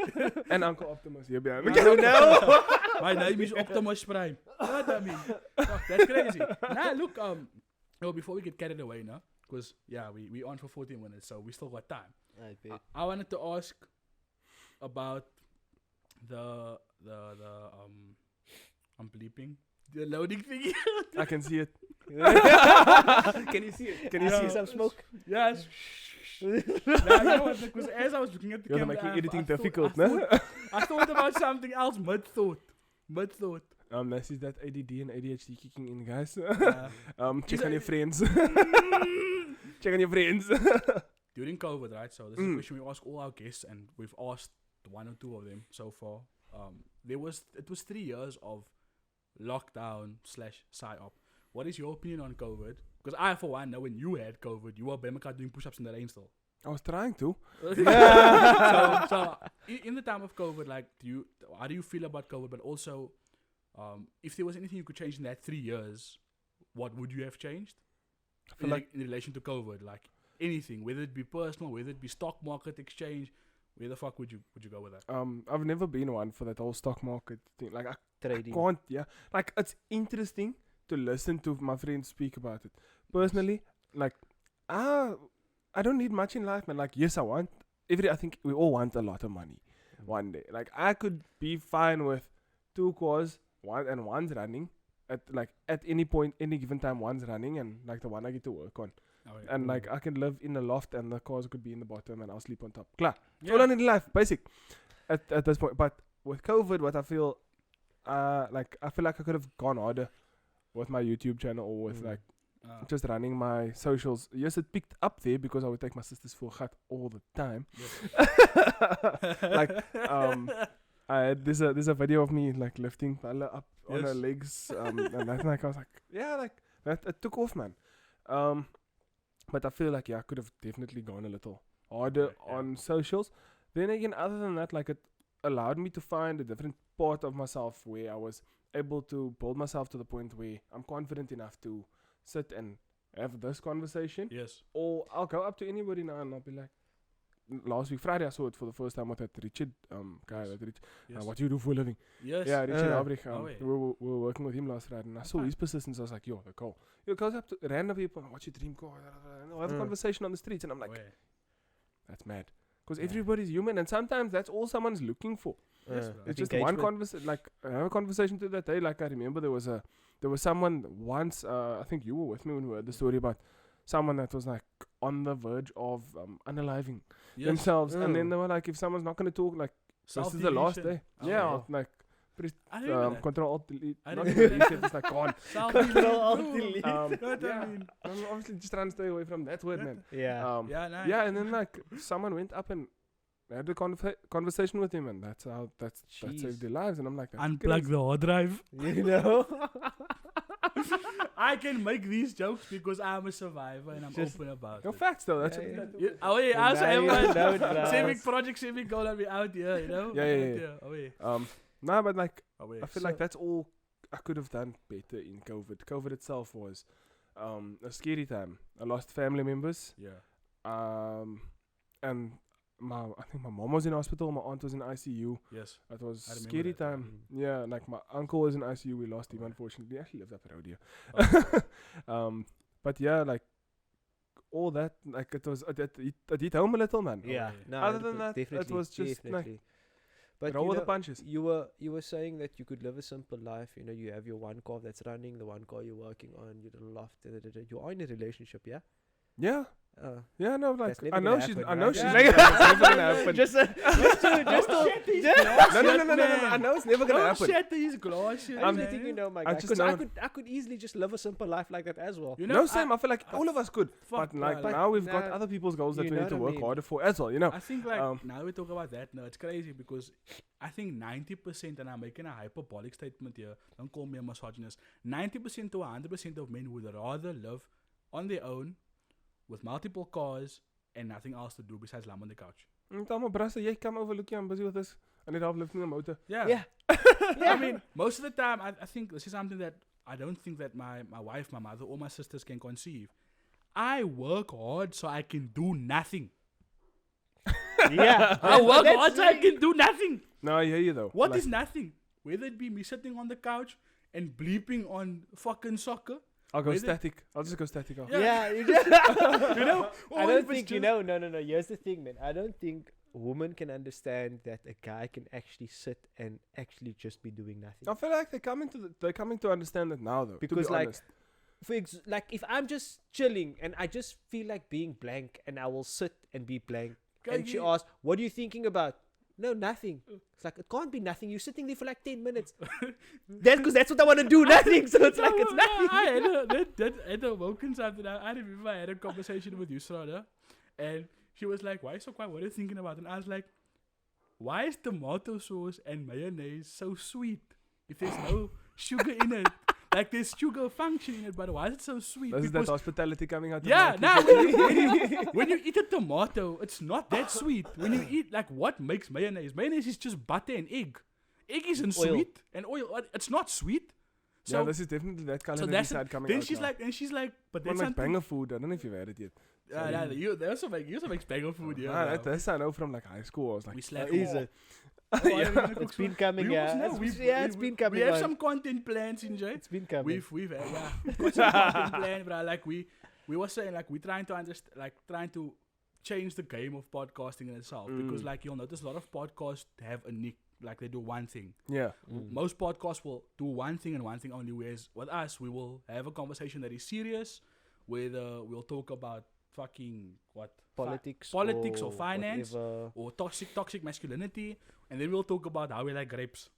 And Uncle Optimus here behind me. No. My name is Optimus Prime. You know what I mean? Fuck, that's crazy. Nah, look, before we get carried away now, because, yeah, we on for 40 minutes, so we still got time. I bet. I wanted to ask about I'm bleeping. The loading thing. I can see it. Can you see it? Can you Yeah. see See some smoke? Yes. Nah, you know what? Because as I was looking at the You're camera, making I editing thought- difficult, I no? thought- I thought about something else mid-thought. This is that ADD and ADHD kicking in, guys. Check Is on it- your friends. Check on your friends. During COVID, right? So this is a question we ask all our guests, and we've asked one or two of them so far. It was 3 years of lockdown / psy-op. What is your opinion on COVID? Because I, for one, know when you had COVID, you were Bemaka doing push-ups in the rain still. I was trying to. so in the time of COVID, like, how do you feel about COVID? But also, if there was anything you could change in that 3 years, what would you have changed? I feel like In relation to COVID, like anything, whether it be personal, whether it be stock market, exchange, where the fuck would you go with that? I've never been one for that whole stock market thing. Like I Trading. can't. Yeah, like it's interesting to listen to my friends speak about it. Personally, like I don't need much in life, man. Like yes, I think we all want a lot of money one day. Like I could be fine with 2 cars, one's running. At any point, any given time, one's running, and like the one I get to work on. Oh, yeah. And like I can live in a loft and the cars could be in the bottom and I'll sleep on top. Klar. It's Yeah. all I need in life, basic. At this point. But with COVID, what I feel I feel like I could have gone harder with my YouTube channel or with like just running my socials. Yes, it picked up there because I would take my sisters for a gat all the time. There's a video of me like lifting Pala up on her Yes. legs. And that like I was like, yeah, like that it took off, man. But I feel like I could have definitely gone a little harder on socials. Then again, other than that, like it allowed me to find a different part of myself where I was able to build myself to the point where I'm confident enough to sit and have this conversation. Yes. Or I'll go up to anybody now and I'll be like, last week Friday I saw it for the first time with that Richard guy. Yes. That Rich, Yes. what do you do for a living? Yes. Yeah, Richard Uh, Albrecht. oh, yeah. We were working with him last Friday and I saw his persistence. I was like, yo, the call. You goes up to random people, what's your dream car? And I'll have a conversation on the streets and I'm like, Where? that's mad. Because Yeah. everybody's human and sometimes that's all someone's looking for. Yes, bro. It's just one conversation. Like I have a conversation to that day. Like I remember there was someone once. I think you were with me when we heard the story about someone that was like on the verge of unaliving Yes. themselves, and then they were like, if someone's not gonna talk, like this is the last day. Oh, Yeah, yeah. like I remember that. Control Alt Delete. I Not remember delete it, it's like gone. Control Alt Self-delete. Delete. You know what I Yeah. mean? I'm obviously just trying to stay away from that word, man. Yeah. Yeah, nice. Yeah, and then like someone went up and had a conversation with him, and that Jeez. saved their lives. And I'm like, that's Unplug crazy. the hard drive. You know? I can make these jokes because I'm a survivor and I'm Just- open about No it. facts though. That's Yeah, it. yeah. Yeah, oh yeah, also Now you everyone. know it, bro. Civic project, civic goal, I'll be out here, you know? Yeah, yeah. Oh yeah. No, but like Oh yeah. I feel like that's all I could have done better in COVID. COVID itself was a scary time. I lost family members. Yeah. And I think my mom was in hospital. My aunt was in ICU. Yes. It was I a remember scary that, yeah. time. Yeah, like my uncle was in ICU. We lost him, Oh. unfortunately. He actually lives up the road here. Oh. But yeah, like all that, like it hit home a little, man. Yeah. yeah. No, Other than that, it definitely, was just, like, definitely. But roll you with know, the punches. you were saying that you could live a simple life. You know, you have your one car that's running, the one car you're working on, you little loft. You are in a relationship, yeah. Yeah. Yeah, no, like That's never I know gonna she's, happen, I know right? she's Yeah. like, it's never gonna happen. No, I know it's never gonna happen. Shatter his glass shit, I'm man. letting you know, my I guy. just Because know- I could easily just live a simple life like that as well. You No, know, same. I feel like all of us could, fuck, but like bro, now we've got now other people's goals that you we know need to what I work mean. harder for as well. You know. I think like Um, now we talk about that. No, it's crazy because I think 90%, and I'm making a hyperbolic statement here. Don't call me a misogynist. 90% to 100% of men would rather live on their own with multiple cars and nothing else to do besides lamb on the couch. Tama Brassa, jy come over, look, I'm busy with this. I need help lifting the motor. Yeah. Yeah. I mean, most of the time, I think this is something that I don't think that my wife, my mother, or my sisters can conceive. I work hard so I can do nothing. Yeah. I work That's hard so I can do nothing. No, I hear you though. What Like, is nothing? Whether it be me sitting on the couch and bleeping on fucking soccer. I'll go whether- static. I'll just go static. Off. Yeah. You know? I Or don't if it's think, just- no. Here's the thing, man. I don't think women can understand that a guy can actually sit and actually just be doing nothing. I feel like they're coming to understand it now though. Because to be like, honest. like if I'm just chilling and I just feel like being blank and I will sit and be blank, and she asks, "What are you thinking about?" No, nothing. It's like it can't be nothing. You're sitting there for like 10 minutes. That's because that's what I want to do. Nothing. So it's like it's nothing. I had at the woken something. I remember I had a conversation with Yusra, and she was like, "Why you so quiet? What are you thinking about?" And I was like, "Why is tomato sauce and mayonnaise so sweet if there's no sugar in it? Like there's sugar function in it, but why is it so sweet?" This is that hospitality coming out. Yeah, of now when you eat a tomato, it's not that sweet. When you eat, like, what makes mayonnaise? Mayonnaise is just butter and egg. Egg isn't Oil. sweet, and oil. It's not sweet. So So, this is definitely that so culinary that's side coming then out. she's now. like, but One that's like something. banger food. I don't know if you've had it yet. They also make banger food. Yeah, Ah, that's I know from like high school. I was like, we slap. Is it? Yeah. It's been coming, We yeah. also know It's been coming. We have on. some content plans in Jay. It's been coming. We've got some content plan, but like we were saying like we're trying to understand, like trying to change the game of podcasting in itself because like you'll notice a lot of podcasts have a nick, like they do one thing. Yeah. Most podcasts will do one thing and one thing only. Whereas with us, we will have a conversation that is serious, whether we'll talk about fucking what politics or finance whatever. or toxic masculinity, and then we'll talk about how we like grapes.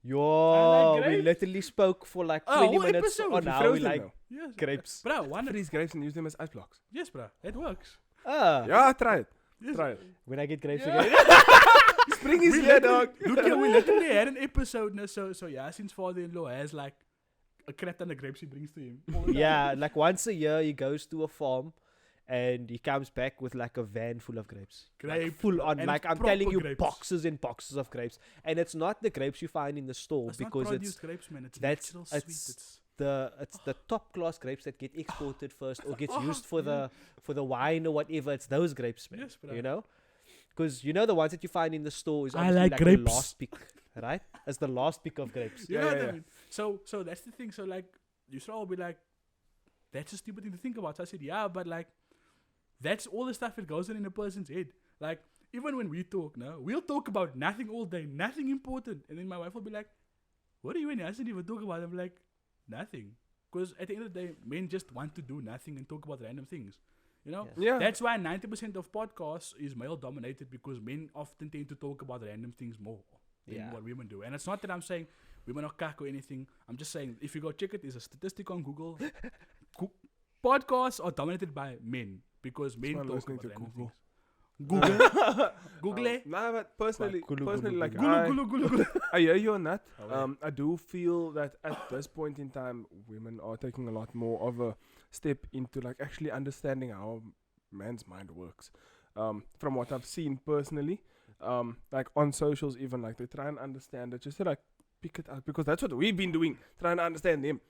Yo, we grapes. literally spoke for like Oh, 20 whole minutes episode. on You how froze we them like now. Yes, grapes. bro. One Freeze grapes and use them as ice blocks. yes, bro. It works. Yeah, try it. Yes. Try it. When I get grapes Yeah. again. Spring is here, dog. Look here, we literally had an episode now, so yeah, since father-in-law has like a crap ton of grapes he brings to him. all the time. Yeah, like once a year he goes to a farm and he comes back with like a van full of grapes. Like Grape, full on. and Like it's I'm telling proper you, grapes. boxes and boxes of grapes. And it's not the grapes you find in the store It's not because produced it's grapes, man. It's that's- natural sweet. it's the top class grapes that get exported first or gets Oh, used for the wine or whatever. It's those grapes, man. Yes, bro. You know, because you know the ones that you find in the store is I obviously like like grapes. the last pick, right? It's the last pick of grapes. You Yeah, know yeah, what I yeah. mean? So that's the thing. So like, you should all be like, that's a stupid thing to think about. So I said, yeah, but like, that's all the stuff that goes on in a person's head. Like, even when we talk now, we'll talk about nothing all day, nothing important. And then my wife will be like, what are you in? I didn't even talk about it. I'm like, nothing. Because at the end of the day, men just want to do nothing and talk about random things. You know? Yeah. Yeah. That's why 90% of podcasts is male dominated because men often tend to talk about random things more than Yeah. what women do. And it's not that I'm saying women are cack or anything. I'm just saying if you go check it, there's a statistic on Google. Podcasts are dominated by men because men Someone talk listening about to random Google. things. Google. Nah, but personally, Gulu, gulu, like gulu. Gulu. I hear you on that. Oh, yeah. I do feel that at this point in time, women are taking a lot more of a step into like actually understanding how man's mind works. From what I've seen personally, like on socials, even like they try and understand it, just to like pick it out because that's what we've been doing, trying to understand them.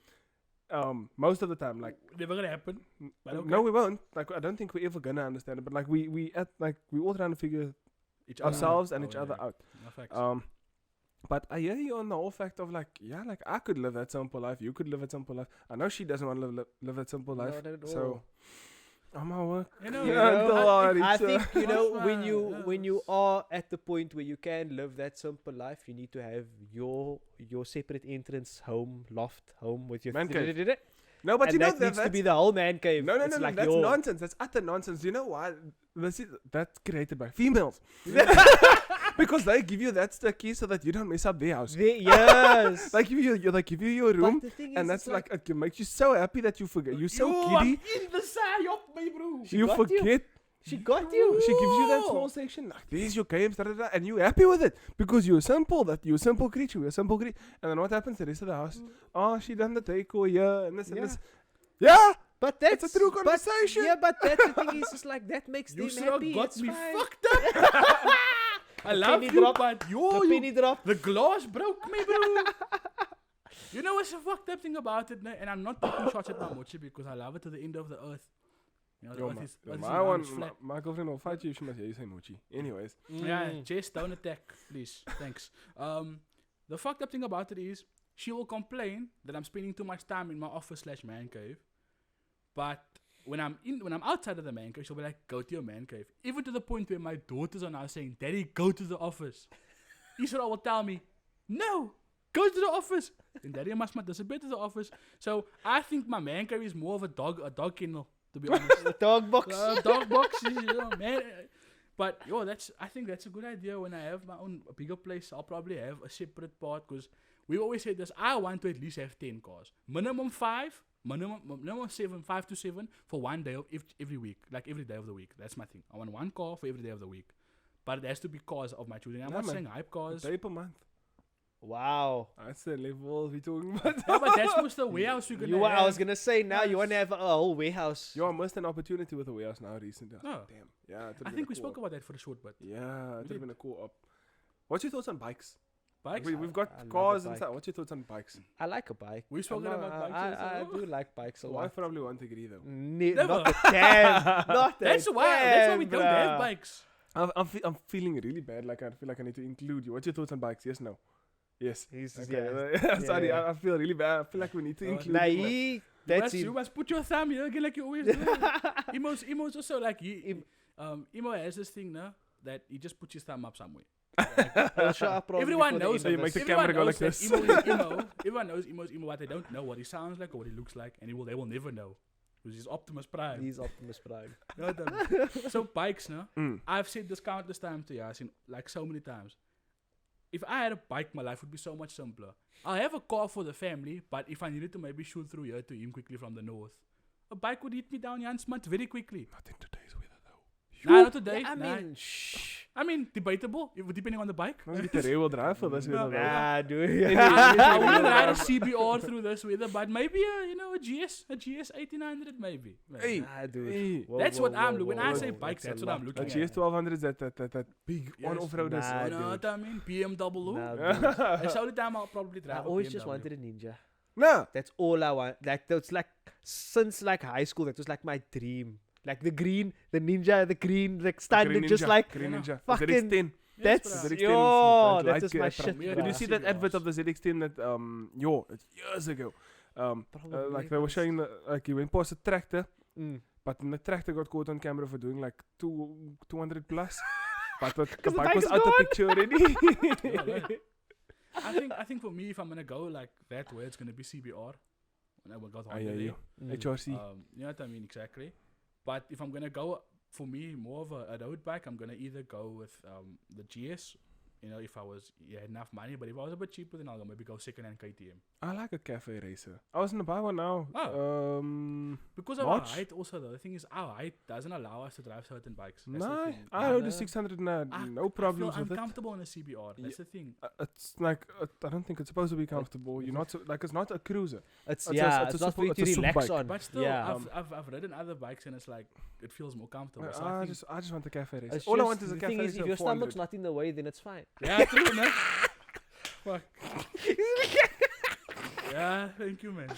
Most of the time, like Never gonna happen. But okay. no, we won't. Like I don't think we're ever gonna understand it. But like we all trying to figure Each other ourselves out. and Oh, each yeah, other yeah. out. No facts. But I hear you on the whole fact of like, yeah, like I could live that simple life. You could live that simple life. I know she doesn't want to live that simple No, life. not at So, On my work. You know, I think That's when you are at the point where you can live that simple life, you need to have your separate entrance, home, loft, home with your Man cave. No, and but you know that needs to that's be the whole man cave. no, It's like that's your- nonsense. That's utter nonsense. You know why? That's created by females. Because they give you that key so that you don't mess up their house. Yes. They give you your room, But the thing is, and it's that's like it makes you so happy that you forget. You're so I'm giddy. in the side of me, bro. She You got you. forget. she got you. She gives you that small section. Like, there's your games, and you're happy with it because you're simple. That you're a simple creature. You're a simple creature. And then what happens? The rest of the house. Oh, she done the decor, and this and Yeah. this. Yeah. But that's It's a true but- conversation. Yeah, but that's the thing is, just like that makes You them should have happy. got It's me fine. fucked up. I love penny you, drop. but The you penny drop. the glass broke me, bro. You know what's the fucked up thing about it, no? And I'm not taking shots at my mochi because I love it to the end of the earth. You know, the earth is my round, one, it's flat. my girlfriend will fight you if she must hear you say mochi. Anyways. Yeah, Jess, don't attack, please. Thanks. The fucked up thing about it is she will complain that I'm spending too much time in my office / man cave. But when I'm outside of the man cave, she'll be like, go to your man cave. Even to the point where my daughters are now saying, Daddy, go to the office. Israel will tell me, no, go to the office. And Daddy must disappear to the office. So I think my man cave is more of a dog kennel, to be honest. The dog box. Dog boxes, man. But I think that's a good idea. When I have my own bigger place, I'll probably have a separate part because we always say this. I want to at least have 10 cars, minimum 5, minimum 7, 5 to 7 for one day of every week, like every day of the week. That's my thing. I want one car for every day of the week, but it has to be cars of my children. I'm Yeah, not man. saying hype cars. Day per month. Wow. That's the level we're talking about. Yeah, but that's most the warehouse we're gonna have. I was gonna say now you want to have a whole warehouse. Yo, I missed an opportunity with the warehouse now recently. Oh. Damn. Yeah. I think we spoke about that for a short bit. Yeah, it would did. have been a cool up. What's your thoughts on bikes? Bikes. We've got I love a cars and bike. stuff. What's your thoughts on bikes? I like a bike. We've spoken I'm about not- bikes I also. do like bikes a Well, I lot. probably won't agree though. Never. Not a damn. Not That's a why. That's why we damn, don't have bruh. bikes. I'm feeling really bad. Like I feel like I need to include you. What's your thoughts on bikes? Yes, no. Yes. He's Okay. yeah. Sorry, Yeah. I feel really bad. I feel like we need to Oh, include. Nah, you. that's You it. must put your thumb here again like you always do. Emo's also like Emo has this thing now that he just puts his thumb up somewhere. I'll show up probably Everyone before the knows. end So you of make this. the camera go like that this. Emo is Emo. Everyone knows Emo's Emo, but they don't know what he sounds like or what he looks like, and they will never know because he's Optimus Prime. He's Optimus Prime. You know what I mean? So bikes, no. Mm. I've said this countless times to Yasin, like so many times. If I had a bike, my life would be so much simpler. I'll have a car for the family, but if I needed to maybe shoot through here to him quickly from the north, a bike would hit me down Jansmant very quickly. Not in today's weather though. Nah, not today. Yeah, I mean, debatable, depending on the bike. No, get the rear-wheel drive for this weather though. Nah, dude. I wouldn't ride a CBR through this weather, but maybe a GS 1800 maybe. Hey, Nah, dude. hey. Whoa, That's whoa, what I'm whoa, looking. When whoa, I say whoa, bikes, that's a what I'm lot. looking That at. GS 1200 is that big Yes. on-off-roader. Nah, You know what I mean? BMW. Nah, dude. That's the only time I'll probably I drive a always just BMW. wanted a Ninja. Nah. That's all I want. That's like since like high school. That was like my dream. Like the green, the Ninja, the green, like standard, Green just Ninja, like Green Ninja. fucking- ZX10. Yes, that's bruh. ZX10 yo. is That like is my light shit. truck. Did Yeah, you see that CBRs. advert of the ZX10 that it's years ago? Probably Like they were showing like he went past a tractor, Mm. but then the tractor got caught on camera for doing like 200 plus. But the the bike bike was is out the gone. picture already. Yeah, right. I think for me, if I'm gonna go like that way, it's gonna be CBR. When I got I hear you. Mm. HRC. You know what I mean exactly. But if I'm gonna go for me more of a road bike, I'm gonna either go with the GS. You know, if I had enough money, but if I was a bit cheaper, then I'll maybe go second-hand KTM. I like a cafe racer. I was gonna buy one now. Because of March? our height, also though, the thing is our height doesn't allow us to drive certain bikes. That's the Nah, thing. I rode Nah. a 600 and I had I- no problems I feel with it. uncomfortable in a CBR. That's the thing. It's like I don't think it's supposed to be comfortable. You're not like it's not a cruiser. It's It's a- yeah. it's It's a not for you super- to it's a super relax bike. on. But still, yeah. I've ridden other bikes and it's like it feels more comfortable. So I think, just want a cafe racer. It's All I just- want is a the cafe thing is, racer. if your 400. stomach's not in the way, then it's fine. yeah, true, man. Fuck. Yeah, thank you, man.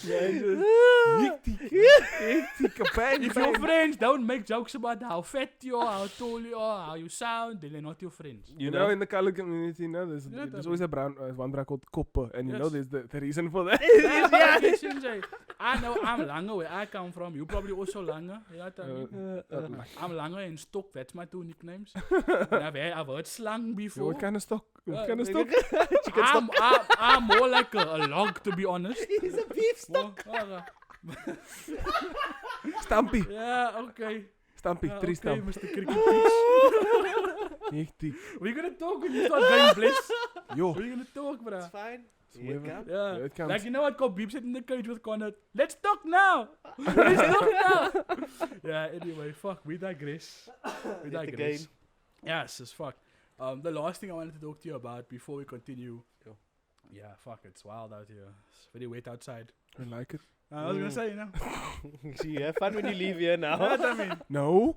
If your friends don't make jokes about how fat you are, how tall you are, how you sound, then they're not your friends. You know, in the color community, there's Yeah, there's always a brown one brown called copper, and you know Yes. there's the reason for that. I know I'm Langer where I come from. You probably also Langer. You know what I mean? I'm Langer and Stock. That's my two nicknames. And I've heard slang before. What kind of stock? What kind of stock? I'm more like a log, to be honest. He's a beef stock. Stampy. Yeah, okay. Stampy. Yeah, 3 okay, stamp. Mr. Cricket Pitch. Hectic. We're gonna talk when you start going bliss. Yo. We're gonna talk, It's bruh. fine. Here it comes. Yeah. Here it comes. Like, you know what? Called Beep said in the cage with Connor. Let's talk now. Let's talk now. Yeah, anyway, fuck. We digress. We Yet digress. again. Yes, as fuck. The last thing I wanted to talk to you about before we continue. Yo. Yeah, fuck. It's wild out here. It's very wet outside. I like it. I was gonna say, you know. You have fun when you leave here You know now. what I mean? No.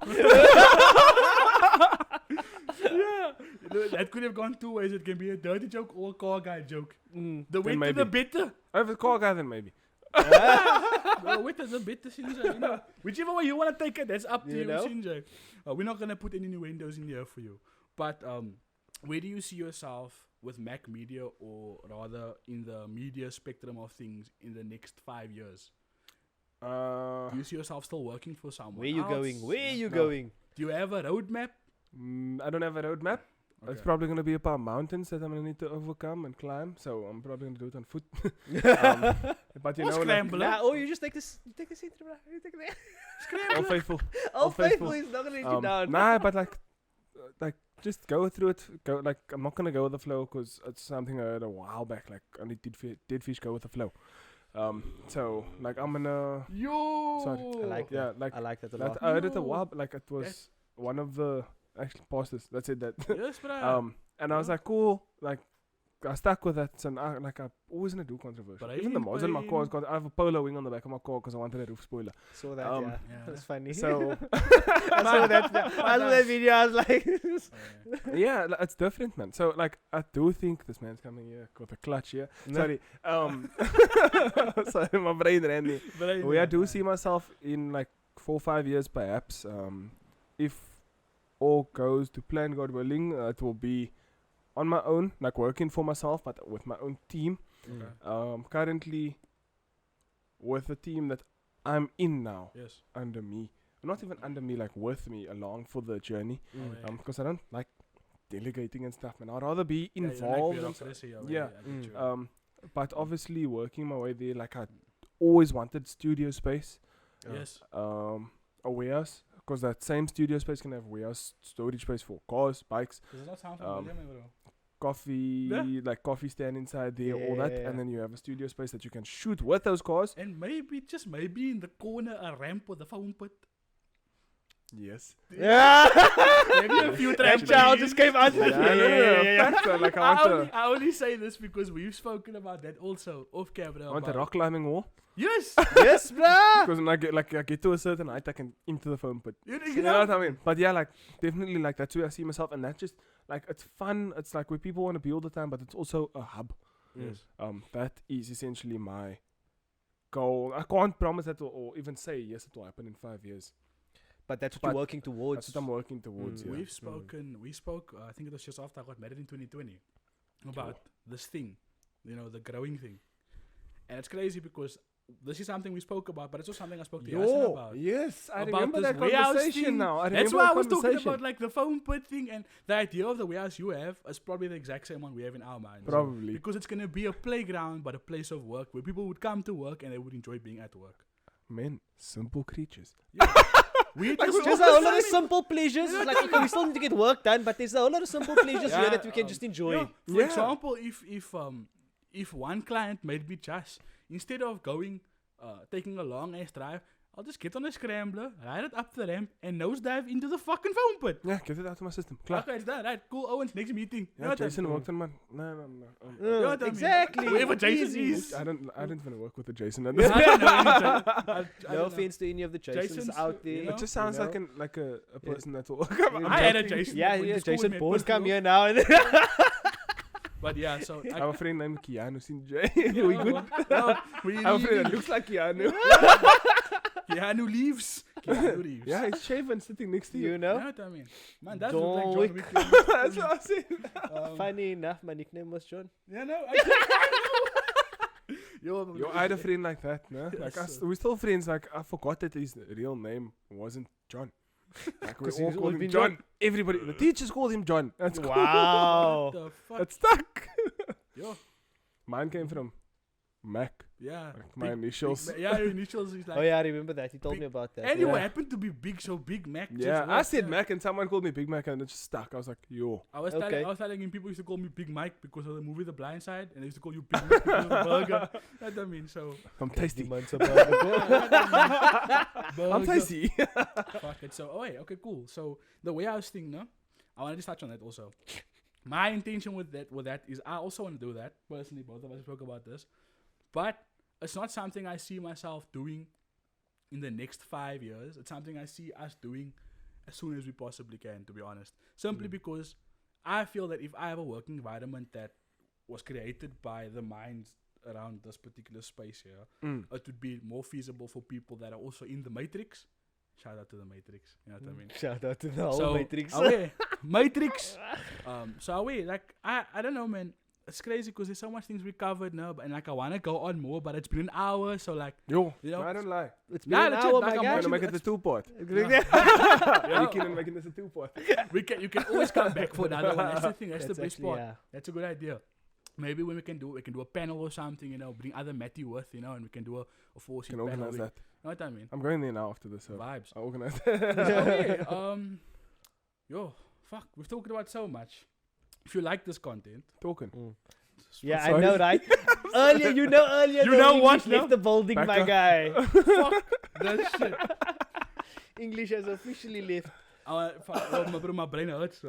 Yeah. You know, that could have gone 2 ways. It can be a dirty joke or a car guy joke. The Then wetter, maybe. the better. I have a car guy then maybe. The wetter, the better, Sinjay. You know, whichever way you want to take it, that's up to You you, know? Sinjay. We're not gonna put any new windows in here for you. But where do you see yourself with MACMEDIA, or rather in the media spectrum of things, in the next 5 years? Do you see yourself still working for someone? Where you else? going? Where you No. going? Do you have a roadmap? I don't have a roadmap. It's Okay. probably gonna be about mountains that I'm gonna need to overcome and climb. So I'm probably gonna do it on foot. But you Or know, like, scramble. Nah, oh, you just take this. You take the seat, bro. You take the. all faithful. Oh, faithful. faithful. He's not gonna let you down. Nah, but like just go through it. Go like I'm not gonna go with the flow because it's something I heard a while back. Like only dead fish go with the flow. So like I'm gonna Yo. Sorry. I like that. yeah like I like that a that lot. I heard it a No. while. Like it was one of the actually pastors that said that. Yes, bro. And I was Yeah. like, cool. Like I stuck with that. So I always gonna do controversial. But Even the mods on my car, Brain. I have a polo wing on the back of my car because I wanted a roof spoiler. Saw that. Um, Yeah, Yeah. that's funny. So I saw that. I saw that video. I was like, yeah, it's different, man. So like I do think this man's coming here with a clutch here. Sorry. Sorry, my brain ran me. I do see myself in like 4 or 5 years, perhaps. If all goes to plan, God willing, it will be on my own, like working for myself, but with my own team. Currently, with the team that I'm in now, Yes. under me, not even under me, like with me along for the journey. Yeah. Because I don't like delegating and stuff, man. I'd rather be Yeah, you don't like involved. bureaucracy, Yeah. I get you. But obviously working my way there, like I always wanted studio space. Yes. A warehouse, because that same studio space can have warehouse storage space for cars, bikes, Does it not sound Um, familiar, bro? coffee, Yeah. like coffee stand inside there, all that, Yeah. and then you have a studio space that you can shoot with those cars. And maybe, just maybe in the corner, a ramp with a foam pit. Yes. Yeah. Maybe a few That trampolines. child just came out. Like I only say this because we've spoken about that also off camera. I want a about- rock climbing wall, Yes. Yes, bro. because when I get to a certain height, I can into the foam pit. You You know what I mean? But yeah, like definitely, like that's where I see myself, and that's just like it's fun. It's like where people want to be all the time, but it's also a hub. Yes. That is essentially my goal. I can't promise that or even say yes, it will happen in 5 years. But that's what But you're working towards. That's what I'm working towards. Yeah. We spoke, I think it was just after I got married in 2020, about this thing, you know, the growing thing. And it's crazy because this is something we spoke about, but it's also something I spoke to Yasin about. Yes, I About remember this that warehouse conversation thing. now. That's why I was talking about like the foam pit thing, and the idea of the warehouse you have is probably the exact same one we have in our minds. Probably. Because it's going to be a playground, but a place of work where people would come to work and they would enjoy being at work. Men, simple creatures. We There's just just a whole lot of simple pleasures. Like, okay, we still need to get work done, but there's a whole lot of simple pleasures here that we can just enjoy. Yeah, for Yeah. example, if one client made me just, instead of going, taking a long ass drive, I'll just get on a scrambler, ride it up the ramp, and nosedive into the fucking foam pit. Yeah, get it out of my system. Klaar. Okay, it's done. Right, cool. Owens, next meeting. You know Yeah, what I Jason mean? worked on my. No. You know what I mean? Exactly. Whoever Jason Easy. is. I don't want to work with the Jason. At I this don't know any Ja- I No don't know. offense to any of the Jasons Jasons, out there. you know? It just sounds You like a person that will. I had a Jason. Yeah, when yeah, the school Jason met Bones personal. come here now. And But But yeah, so I have a friend named Keanu Sinjay. Yeah, We good? no, we I have a friend that leaving. looks like Keanu. Keanu leaves. Keanu leaves. Yeah, he's shaven sitting next to you. You know? You know what I mean? Man, that looks like John Wick. Wick. That's what I said. Funny enough, my nickname was John. Yeah, no. Yo, I had a friend like that, no? Like Yes, we're still friends. Like I forgot that his real name wasn't John. Like we 'Cause all he's called always him been John. Everybody, the teachers called him John. That's cool. Wow. What the fuck? It stuck. Yo, Mine came from Mac. yeah. Like my Big- initials. Yeah, your initials is like. Oh yeah, I remember that. He told Big- me about that. Anyone Yeah. happened to be big, so Big Mac. just Yeah, I worked, said yeah. Mac and someone called me Big Mac and it just stuck. I was like, yo. I was Okay. telling him people used to call me Big Mike because of the movie The Blind Side, and they used to call you Big Mac because of the burger. That's what I mean. So I'm tasty. Months about I'm tasty. Fuck it. So, okay, cool. So the way I was thinking, no, I wanted to touch on that also. My intention with that is I also want to do that personally. Both of us spoke about this, but it's not something I see myself doing in the next 5 years. It's something I see us doing as soon as we possibly can. To be honest, simply because I feel that if I have a working environment that was created by the minds around this particular space here, it would be more feasible for people that are also in the Matrix. Shout out to the Matrix. You know what I mean? Shout out to the whole So, Matrix. Matrix. Like I don't know, man. It's crazy because there's so much things we covered now, and like I wanna go on more, but it's been an hour, so like Yo, You know? I don't lie. It's Nah, been an legit, hour, like my I'm guy. I'm watching gonna make it that's- a two-part. Yeah. We can making this a two-part. you can always come back for another one. That's the thing. That's the best actually, part. yeah. That's a good idea. Maybe when we can do a panel or something, you know, bring other Matty with, you know, and we can do a four-seat Can panel. organize with- that. You know what I mean? I'm going there now after this. So Vibes. I organize Okay, yo, fuck, we've talked about so much. If you like this content, Talking. Yeah, Sorry. I know, right? earlier, You the know what, English left the building, Back my up. guy. fuck that shit. English has officially left. My brain hurts.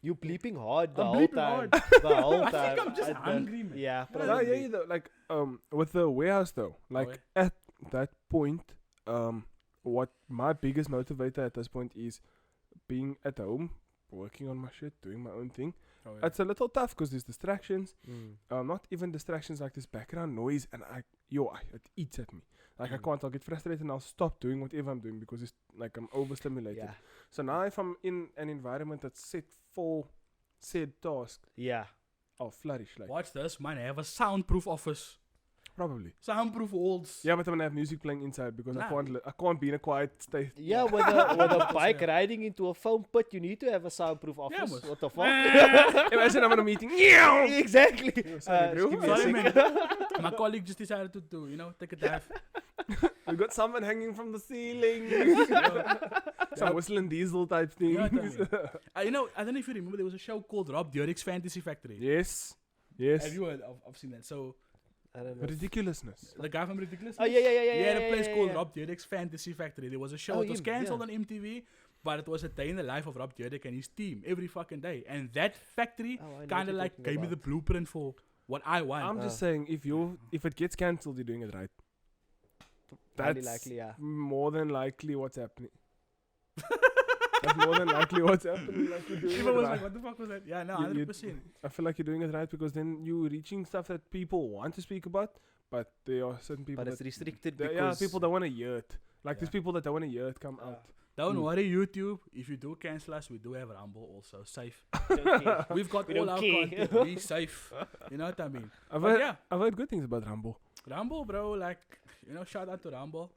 You bleeping hard the I'm whole bleeping time. hard. The whole I time. think I'm just don't- hungry, man. Yeah, No, No, probably. yeah, though. Like, with the warehouse though, like Okay. at that point, what my biggest motivator at this point is being at home, working on my shit, doing my own thing. Oh, yeah. It's a little tough because there's distractions. Mm. Not even distractions like this background noise, and it eats at me. Like I Mm. can't. I'll get frustrated and I'll stop doing whatever I'm doing because it's like I'm overstimulated. Yeah. So now if I'm in an environment that's set for said task, Yeah. I'll flourish. Like Watch this, man. I have a soundproof office. probably. Soundproof walls. Yeah, but I'm gonna have music playing inside because Nah. I can't be in a quiet state. Yeah, with a bike riding into a foam pit, you need to have a soundproof office. mos. What the fuck? Imagine I'm in a meeting. Exactly. Sorry, bro. Give me a Sorry, sec. man. My colleague just decided to you know, take a dive. We got someone hanging from the ceiling. Some whistling diesel type thing. You know what I mean? You know, I don't know if you remember, there was a show called Rob Dyrdek's Fantasy Factory. Yes. Yes. Have you heard of seen that? So, I don't know. Ridiculousness. the guy from Ridiculous. Oh, yeah. He had a yeah, place yeah, called yeah. Rob Dyrdek's Fantasy Factory. There was a show. Oh, It was him, cancelled yeah. on MTV, but it was a day in the life of Rob Dyrdek and his team every fucking day. And that factory Oh, I know what kind of you're like talking gave me the about. blueprint for what I want. I'm just saying, if it gets cancelled, you're doing it right. Highly That's likely, yeah. more than likely what's happening. That's more than likely what's happening. Like you're doing People it was right. like, what the fuck was that? Yeah, no, You- 100%. I feel like you're doing it right because then you're reaching stuff that people want to speak about, but there are certain people But it's that restricted there- because... yeah, people that want to hear it. Like there's Yeah. people that don't want to hear it come out. Don't Mm. worry, YouTube. If you do cancel us, we do have Rumble also. Safe. Okay. We've got We all don't our care. content. We safe. You know what I mean? I've But heard, yeah, I've heard good things about Rumble. Rumble, bro. Like, you know, shout out to Rumble.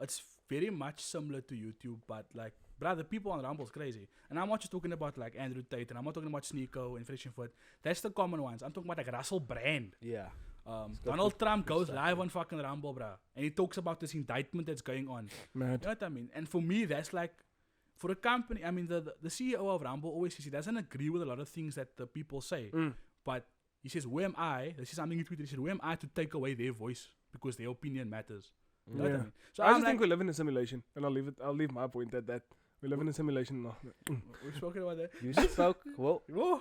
It's very much similar to YouTube, but like, brother, people on Rumble's crazy. And I'm not just talking about like Andrew Tate, and I'm not talking about Sneeko and Fresh and Foot. That's the common ones. I'm talking about like Russell Brand. Yeah. got Donald good- Trump good goes stuff, live yeah. on fucking Rumble, bro, and he talks about this indictment that's going on. Mad. You know what I mean? And for me, that's like, for a company, I mean, the CEO of Rumble always says he doesn't agree with a lot of things that the people say. But he says, who am I? This is something he tweeted. He said, who am I to take away their voice because their opinion matters? You know what I Yeah. mean? So I I'm just like, think we live in a simulation, and I'll leave my point at that. We live in a simulation now. we've spoken about that. You spoke... Well, Whoa.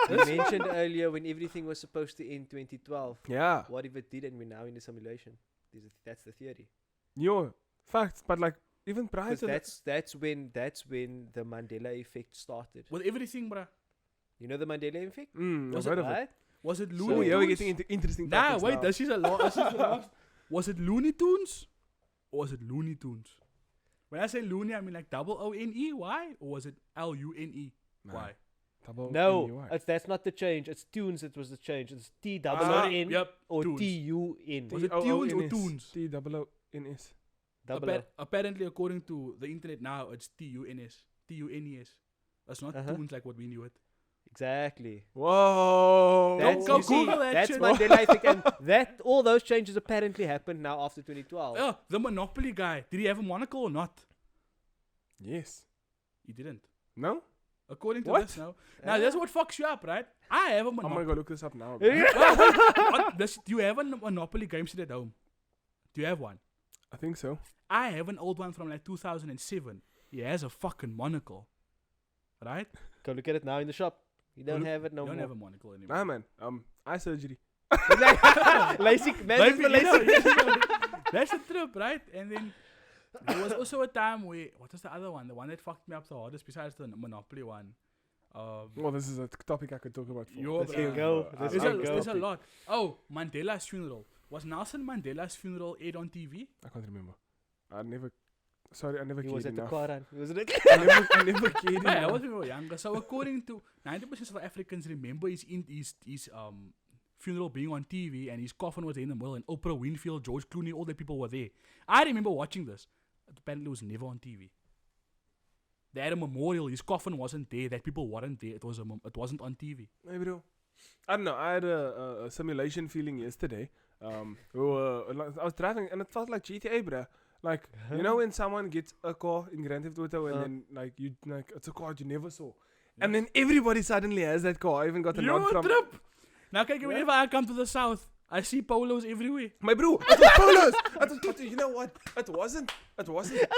you mentioned earlier when everything was supposed to end 2012. Yeah. What if it did and we're now in a simulation? That's the theory. Yo, facts, but like even prior Because to that, that's when the Mandela effect started. With everything, bruh. You know the Mandela effect? Was I've it heard of it. Right? Was it Oh, Looney yeah, we're Tunes? getting into interesting Nah, topics wait, now. this is a lot. This is the last. Was it Looney Tunes? Or was it Looney Tunes? When I say Looney, I mean like OONEY, or was it LUNE? Nah. Why? No, that's not the change. It's tunes. It was the change. It's TOON Yep. or Tunes. TUN. Was it tunes or tunes? TOONS. Double Apparently, according to the internet now, it's TUNS. TUNES. That's not tunes like what we knew it. Exactly. Whoa. Go You see, Google that that's shit. Mandela effect, and that all those changes apparently happened now after 2012. Oh, the Monopoly guy. Did he have a monocle or not? Yes. He didn't. No? According to What? this now. Now, that's what fucks you up, right? I have a I'm gonna Monopoly. go look this up now. Do you have a Monopoly game set at home? Do you have one? I think so. I have an old one from like 2007. He has a fucking monocle. Right? Go look at it now in the shop. You don't have it no You don't more. have a monocle anymore. Nah, man. Eye surgery. LASIK, man, Maybe, for LASIK. that's the trip, right? And then there was also a time where, what was the other one? The one that fucked me up the hardest besides the Monopoly one. Well, this is a topic I could talk about for. Yo, Let's bruh. go. Let's Let's go. There's a lot. Oh, Mandela's funeral. Was Nelson Mandela's funeral aired on TV? I can't remember. I never He was cared at the enough. Quran. He was at the I never cared Yeah, I enough. was when we were younger. So according to 90% of South Africans remember his funeral being on TV and his coffin was there in the middle and Oprah Winfield, George Clooney, all the people were there. I remember watching this. Apparently it was never on TV. They had a memorial. His coffin wasn't there. That people weren't there. It wasn't on TV. Hey, bro. I don't know. I had a simulation feeling yesterday. I was driving and it felt like GTA, bruh. Like, you know when someone gets a car in Grand Theft Auto and then like it's a car you never saw. And then everybody suddenly has that car. I even got a nod from trip. Now, whenever I come to the south, I see polos everywhere. my bro. It was polos. But you know what? It wasn't. It was a It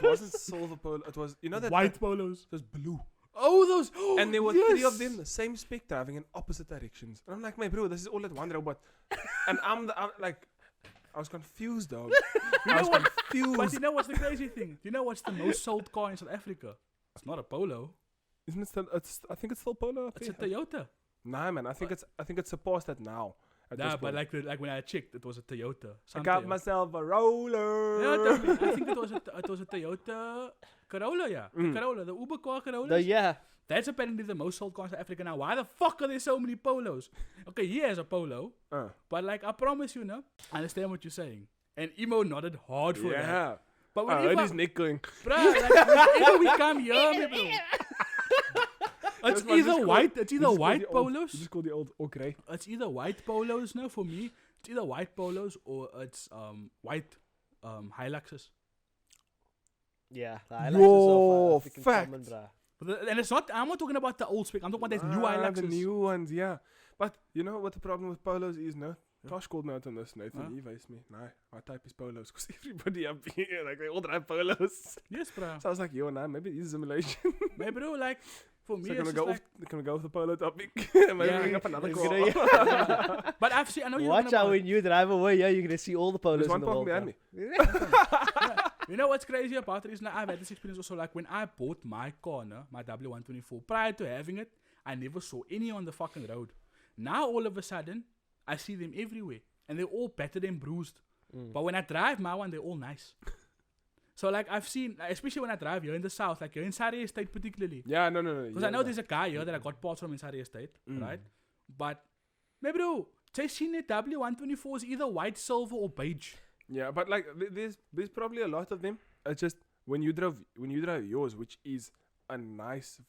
polo. wasn't silver polo. It was, you know that White polos. It was blue. Oh, those. And there were yes. 3 of them, the same spec, driving in opposite directions. And I'm like, my bro, this is all at one robot. And I'm like, I was confused, dog. I was confused. But you know what's the crazy thing? Do you know what's the most sold car in South Africa? It's not a Polo. Isn't it still? I think it's still Polo. It's a Toyota. Nah, man. I think it's surpassed that now. At this Nah, but point. like when I checked, it was a Toyota. I Some got Toyota. myself a roller. Yeah, tell me. I think it was a Toyota Corolla, yeah. The Corolla, the Uber car Corolla. Yeah. That's apparently the most sold car in South Africa now. Why the fuck are there so many Polos? Okay, he has a Polo, but like I promise you, no, I understand what you're saying. And Emo nodded hard for that. Yeah. But I heard whenever, his neck going. bruh, like whenever we come here, me bro. It's That's why I just either call- white. It's either Just call white the old- polos. You just call the old okay. It's either white polos now for me. It's either white polos or it's white Hiluxes. Yeah. Yo, fact. But and it's not. I'm not talking about the old spec. I'm talking about these new The Hiluxes. new ones, yeah. But you know what the problem with polos is, no? Tosh called me out on this, Nathan. He advised me. Nah, my type is polos. Because everybody up here, like, they all drive polos. Yes, bro. So I was like, yo, nah, maybe this is simulation. Maybe bro, like for me, So it's can we just go like, can we go off the polo topic? Maybe Yeah. bring up another It's car. gonna- yeah. But I've seen. I know you're Watch talking out about. when you drive away, yeah, you're gonna see all the polos There's in one the parking world. behind me. Yeah. You know what's crazy about it is like I've had this experience also. Like when I bought my car, no, my W124, prior to having it, I never saw any on the fucking road. Now all of a sudden, I see them everywhere, and they're all battered and bruised. But when I drive my one, they're all nice. So like I've seen, like, especially when I drive here in the south, like here in Sari Estate particularly, Yeah, no. because I know there's a guy here that I got parts from in Sari Estate, right? But maybe bro, just seen it W124 is either white, silver, or beige. Yeah, but like there's probably a lot of them. It's just when you drive yours, which is a nice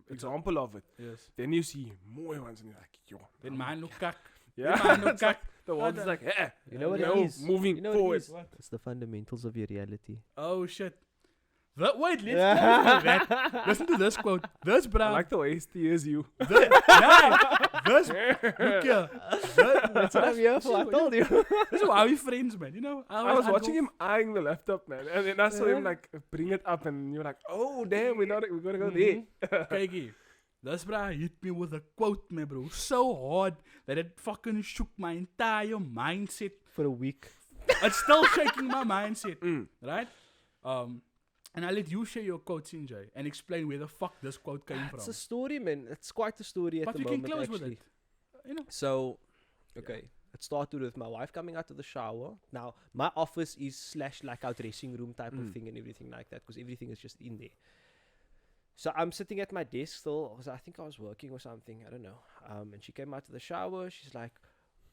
example of it, Yes. then you see more ones and you're like, yo. Then mine look kak. Yeah, Mine look it's like, kak. the world is like, eh. You know what no, it is? moving You know what forward. it is? It's the fundamentals of your reality. Oh shit. Wait, let's go to that. Listen to this quote. This I bro. like the way he steers you. This, look here. That's what I'm here for. I told you. This is why we friends, man. You know. I was watching him eyeing the laptop, man, and then I saw him like bring it up, and you're like, oh damn, we're gonna go there. Kijk, this bro hit me with a quote, man, bro. So hard that it fucking shook my entire mindset. For a week. It's still shaking my mindset, right? And I'll let you share your quote, Sinjay, and explain where the fuck this quote came from. It's a story, man. It's quite a story at But the we moment, can close actually. with it. You know. So, okay. It started with my wife coming out of the shower. Now, my office is / like our dressing room type of thing and everything like that, because everything is just in there. So I'm sitting at my desk still, because I think I was working or something, I don't know. And she came out of the shower. She's like,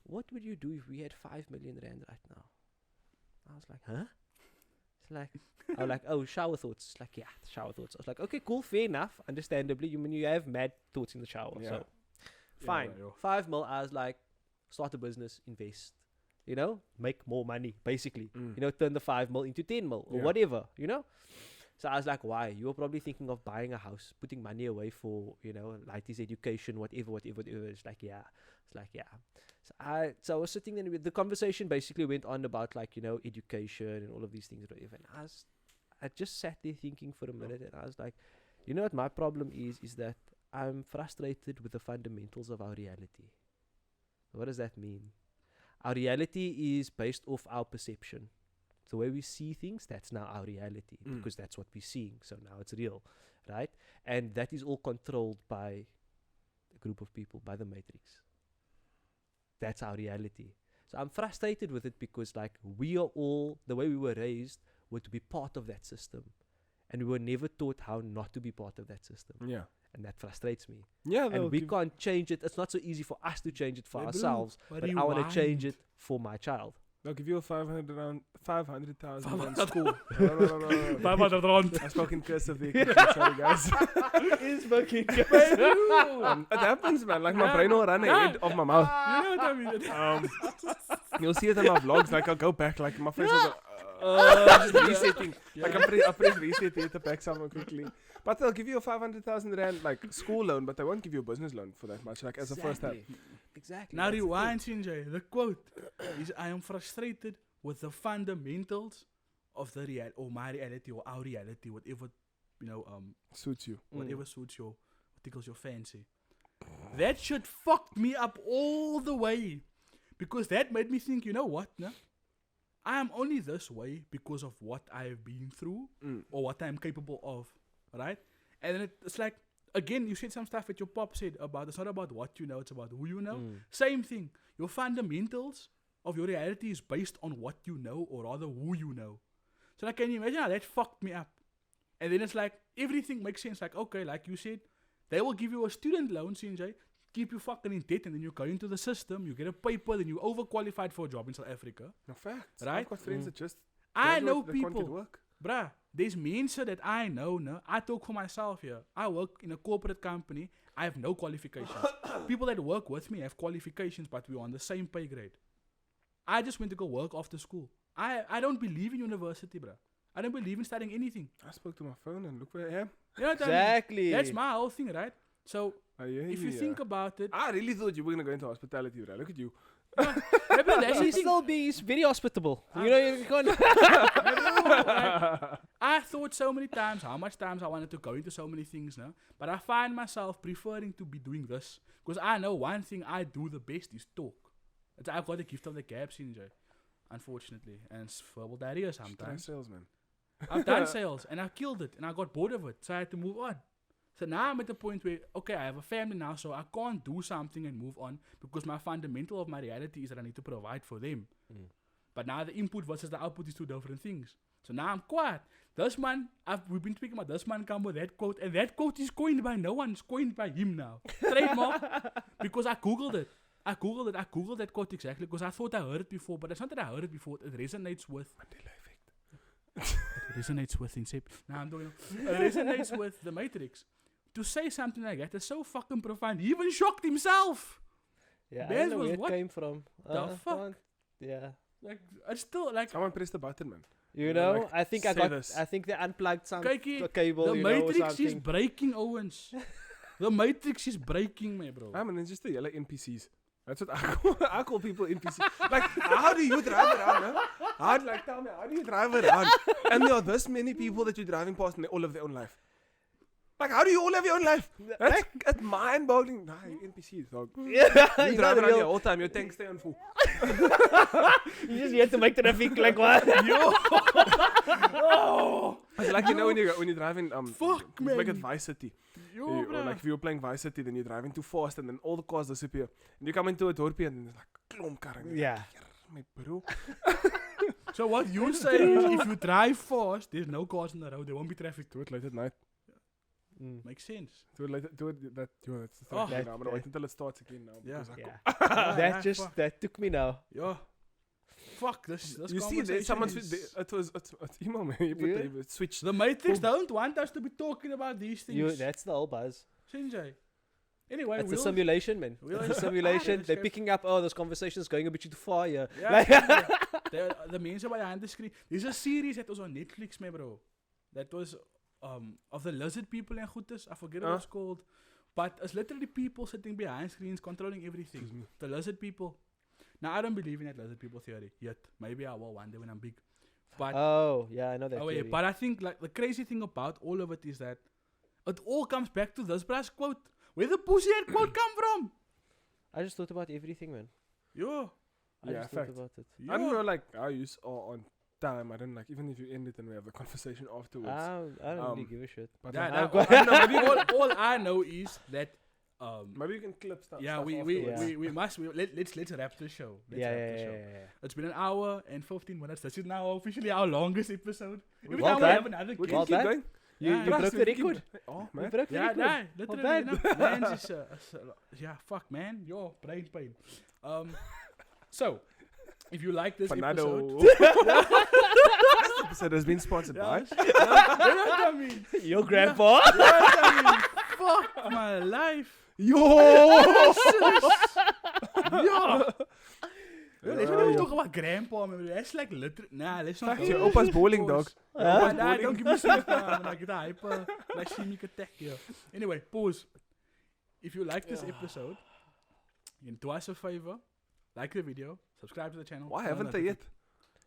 "What would you do if we had 5 million rand right now?" I was like, "Huh?" It's like, I was like, "Oh, shower thoughts." It's like, "Yeah, shower thoughts." I was like, "Okay, cool, fair enough. Understandably, you have mad thoughts in the shower." Yeah. So, fine. Yeah. 5 mil, I was like, start a business, invest, make more money, basically. Turn the 5 mil into 10 mil or whatever, So I was like, why? You were probably thinking of buying a house, putting money away for, Lighty's education, whatever. It's like, yeah. So I was sitting there, the conversation basically went on about education and all of these things, whatever. And I just sat there thinking for a minute, and I was like, you know what my problem is that I'm frustrated with the fundamentals of our reality. What does that mean? Our reality is based off our perception. The way we see things, that's now our reality, because that's what we're seeing. So now it's real, right? And that is all controlled by a group of people, by the matrix. That's our reality. So I'm frustrated with it because we are all, the way we were raised, were to be part of that system. And we were never taught how not to be part of that system. Yeah. And that frustrates me. Yeah, and we can't change it. It's not so easy for us to change it for Hey, ourselves, bro, but I want to change it for my child. They'll give you a 500,000 rand school. No. 500 rand. I spoke in cursive there. Sorry, guys. It's fucking It happens, man. Like my brain will run ahead of my mouth. You know what I mean? You'll see it in my vlogs. Like I'll go back. Like my face will go. Just resetting. Like I press reset here to pack something quickly. But they'll give you a 500,000 rand school loan, but they won't give you a business loan for that much. As a first step. Exactly. Now rewind, Sinjay. The quote is, "I am frustrated with the fundamentals of the my reality or our reality, whatever Suits you. whatever suits your, what tickles your fancy." That shit fucked me up all the way, because that made me think, you know what? No, I am only this way because of what I have been through or what I am capable of, right? And then it's like, again, you said some stuff that your pop said about, it's not about what you know, it's about who you know. Same thing. Your fundamentals of your reality is based on what you know, or rather who you know. So can you imagine how that fucked me up? And then it's like, everything makes sense. Like, okay, like you said, they will give you a student loan, CJ, keep you fucking in debt, and then you go into the system, you get a paper, then you overqualified for a job in South Africa. No facts. Right? I've got friends that just I know they can't get people. work. Bruh, there's mensen that I know, no? I talk for myself here. I work in a corporate company. I have no qualifications. People that work with me have qualifications, but we're on the same pay grade. I just went to go work after school. I don't believe in university, bruh. I don't believe in studying anything. I spoke to my phone and look where I am. You know what I mean? Exactly. That's my whole thing, right? So, if you Yeah. think about it... I really thought you were going to go into hospitality, right? Look at you. He's very hospitable. You can't. I thought so many times how much times I wanted to go into so many things now, but I find myself preferring to be doing this, because I know one thing I do the best is talk. I've got the gift of the gab, Sinjay, unfortunately, and it's verbal diarrhea Try sometimes. sales, man. I've done sales and I killed it and I got bored of it, so I had to move on. So now I'm at the point where, okay, I have a family now, so I can't do something and move on, because my fundamental of my reality is that I need to provide for them. But now the input versus the output is two different things. So now I'm quiet. This man, we've been speaking about this man come with that quote, and that quote is coined by no one, it's coined by him now. Trademark. Because I googled it. I googled that quote exactly because I thought I heard it before, but it's not that I heard it before. It resonates with... Mandela effect. It resonates with Incept. Nah, I'm doing it. It resonates with the Matrix. To say something like that is so fucking profound. He even shocked himself. Yeah, I Bez don't know was where it what came from. the fuck? Yeah. Like, it's still like... Someone press the button, man. You know, like, I think say this. I think they unplugged some Kykie, cable, the you know, or Matrix is something. breaking, Owens. The Matrix is breaking, me, bro. I mean, it's just the yellow NPCs. That's what I call people NPCs. Like, how do you drive around, huh? Tell me, how do you drive around? And there are this many people that you're driving past and they all have their own life. Like, how do you all have your own life? That's mind-boggling. Nah, you're NPCs, dog. Yeah, You drive around here all the time, your tank stay on full. You just have to make traffic like what? Yo! Oh, It's like when you're driving Fuck, it's like man. at Vice City. yo, Or bruh. like if you're playing Vice City, then you're driving too fast, and then all the cars disappear, and you come into a dorpie, and then there's like klomp karre. Yeah. My bro. So what you say is if you drive fast, there's no cars on the road, there won't be traffic. Do it late at night. Makes sense. Do it that. Yo, that's the Oh, thing. I'm gonna that- wait until it starts again now. Yeah. because I Yeah. Yeah, That that took me now. Yo. Fuck this. You see, there's someone's. is- It was email me. You put Yeah. the switch. The Matrix don't want us to be talking about these things. That's the whole buzz. Sinjay. Anyway, It's a we'll- simulation, man. we'll- It's a simulation. Ah, They're that's picking up, oh, those conversations going a bit too far here. Yeah, Like- the mensen behind the screen. There's a series that was on Netflix, man, bro. That was of the lizard people and goodness. I forget what it's called. But it's literally people sitting behind screens controlling everything. Excuse me. The lizard people. Now, I don't believe in that lizard people theory yet. Maybe I will one day when I'm big. But Oh, yeah, I know that. oh, yeah, theory. but I think like the crazy thing about all of it is that it all comes back to this brass quote. Where the pussy head quote come from? I just thought about everything, man. Yo. I Yeah, just thought fact. about it. I don't know, like I use on time. I don't like even if you end it and we have a conversation afterwards. I don't really give a shit. But Yeah, like, nah, I've got- I don't know, maybe all I know is that maybe you can clip stuff. yeah, stuff we afterwards. let's wrap the show. Let's Yeah, wrap yeah, the yeah, show. yeah. It's been an hour and 15 minutes. This is now officially our longest episode. Every Well time we done. have another We kid. can Well keep done. going. You Yeah, broke Trust the me, we can- record. Oh You man. broke the Yeah, record. nah, literally, bad. you know, man's is, yeah, fuck, man, yo, brain pain. So, if you like this episode, Panado. This episode has been sponsored by. you know what I mean? Your grandpa. You know what I mean? Fuck my life. Yo. Yo. Let's not even talk about grandpa, man. That's like literally. Nah, let's not. Fact, your opa's bowling dog. Nah, don't give me shit. Nah, I get a hyper glycemic attack here. Anyway, pause. If you like this episode, you can do us a favor. Like the video. Subscribe to the channel. Why turn on haven't they yet?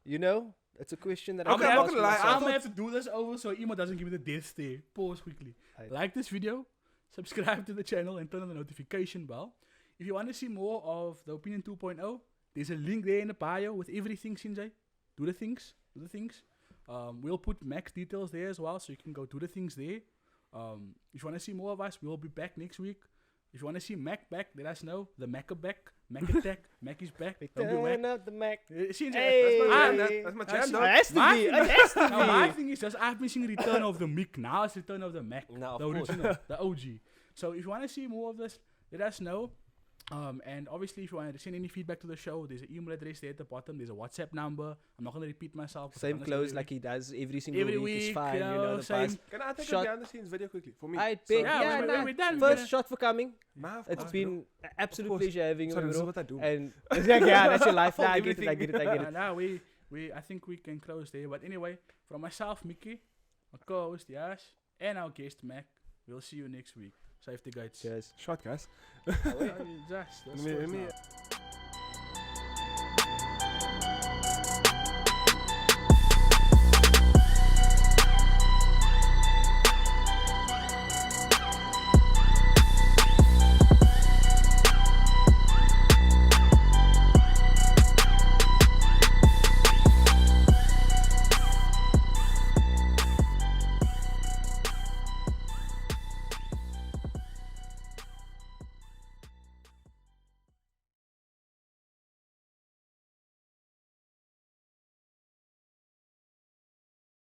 You know, it's a question that Okay, I'm I'm not asking gonna lie, myself. I'm gonna have to do this over so Emo doesn't give me the death stare. Pause quickly. Right. Like this video, subscribe to the channel, and turn on the notification bell. If you want to see more of the Opinion 2.0, there's a link there in the bio with everything, Sinjay. Do the things. We'll put Mac's details there as well, so you can go do the things there. If you want to see more of us, we'll be back next week. If you want to see Mac back, let us know. The Mac are back. Mac attack. Mac is back. Don't be whack. Turn up the Mac. Sinjay, Hey. That's my I jam, see. dog. It has to My be. thing It has to now, my be. thing is just I've been seeing Return of the Mic. Now it's Return of the Mac. No, of The course. original. The OG. So if you want to see more of this, let us know. And obviously, if you want to send any feedback to the show, there's an email address there at the bottom. There's a WhatsApp number. I'm not going to repeat myself. 'cause Same I'm clothes gonna like he does every single Every week. It's week, fine, you you know, know, the same. buzz. Can I take Shot. a behind the scenes video quickly for me? I So- bet. Yeah, Yeah, we're done. First shot for coming. Nah, of It's course, been an absolute course. pleasure having you, Sorry, this is bro. what I do. And yeah, that's your life. Nah, I get it. Everything. I get it. I get it. Now I think we can close there. But anyway, from myself, Mickey, my co-host Yash, and our guest Mac, we'll see you next week. Safety guys. Cheers. Shot, guys. Just, that's Let me- what let me- now.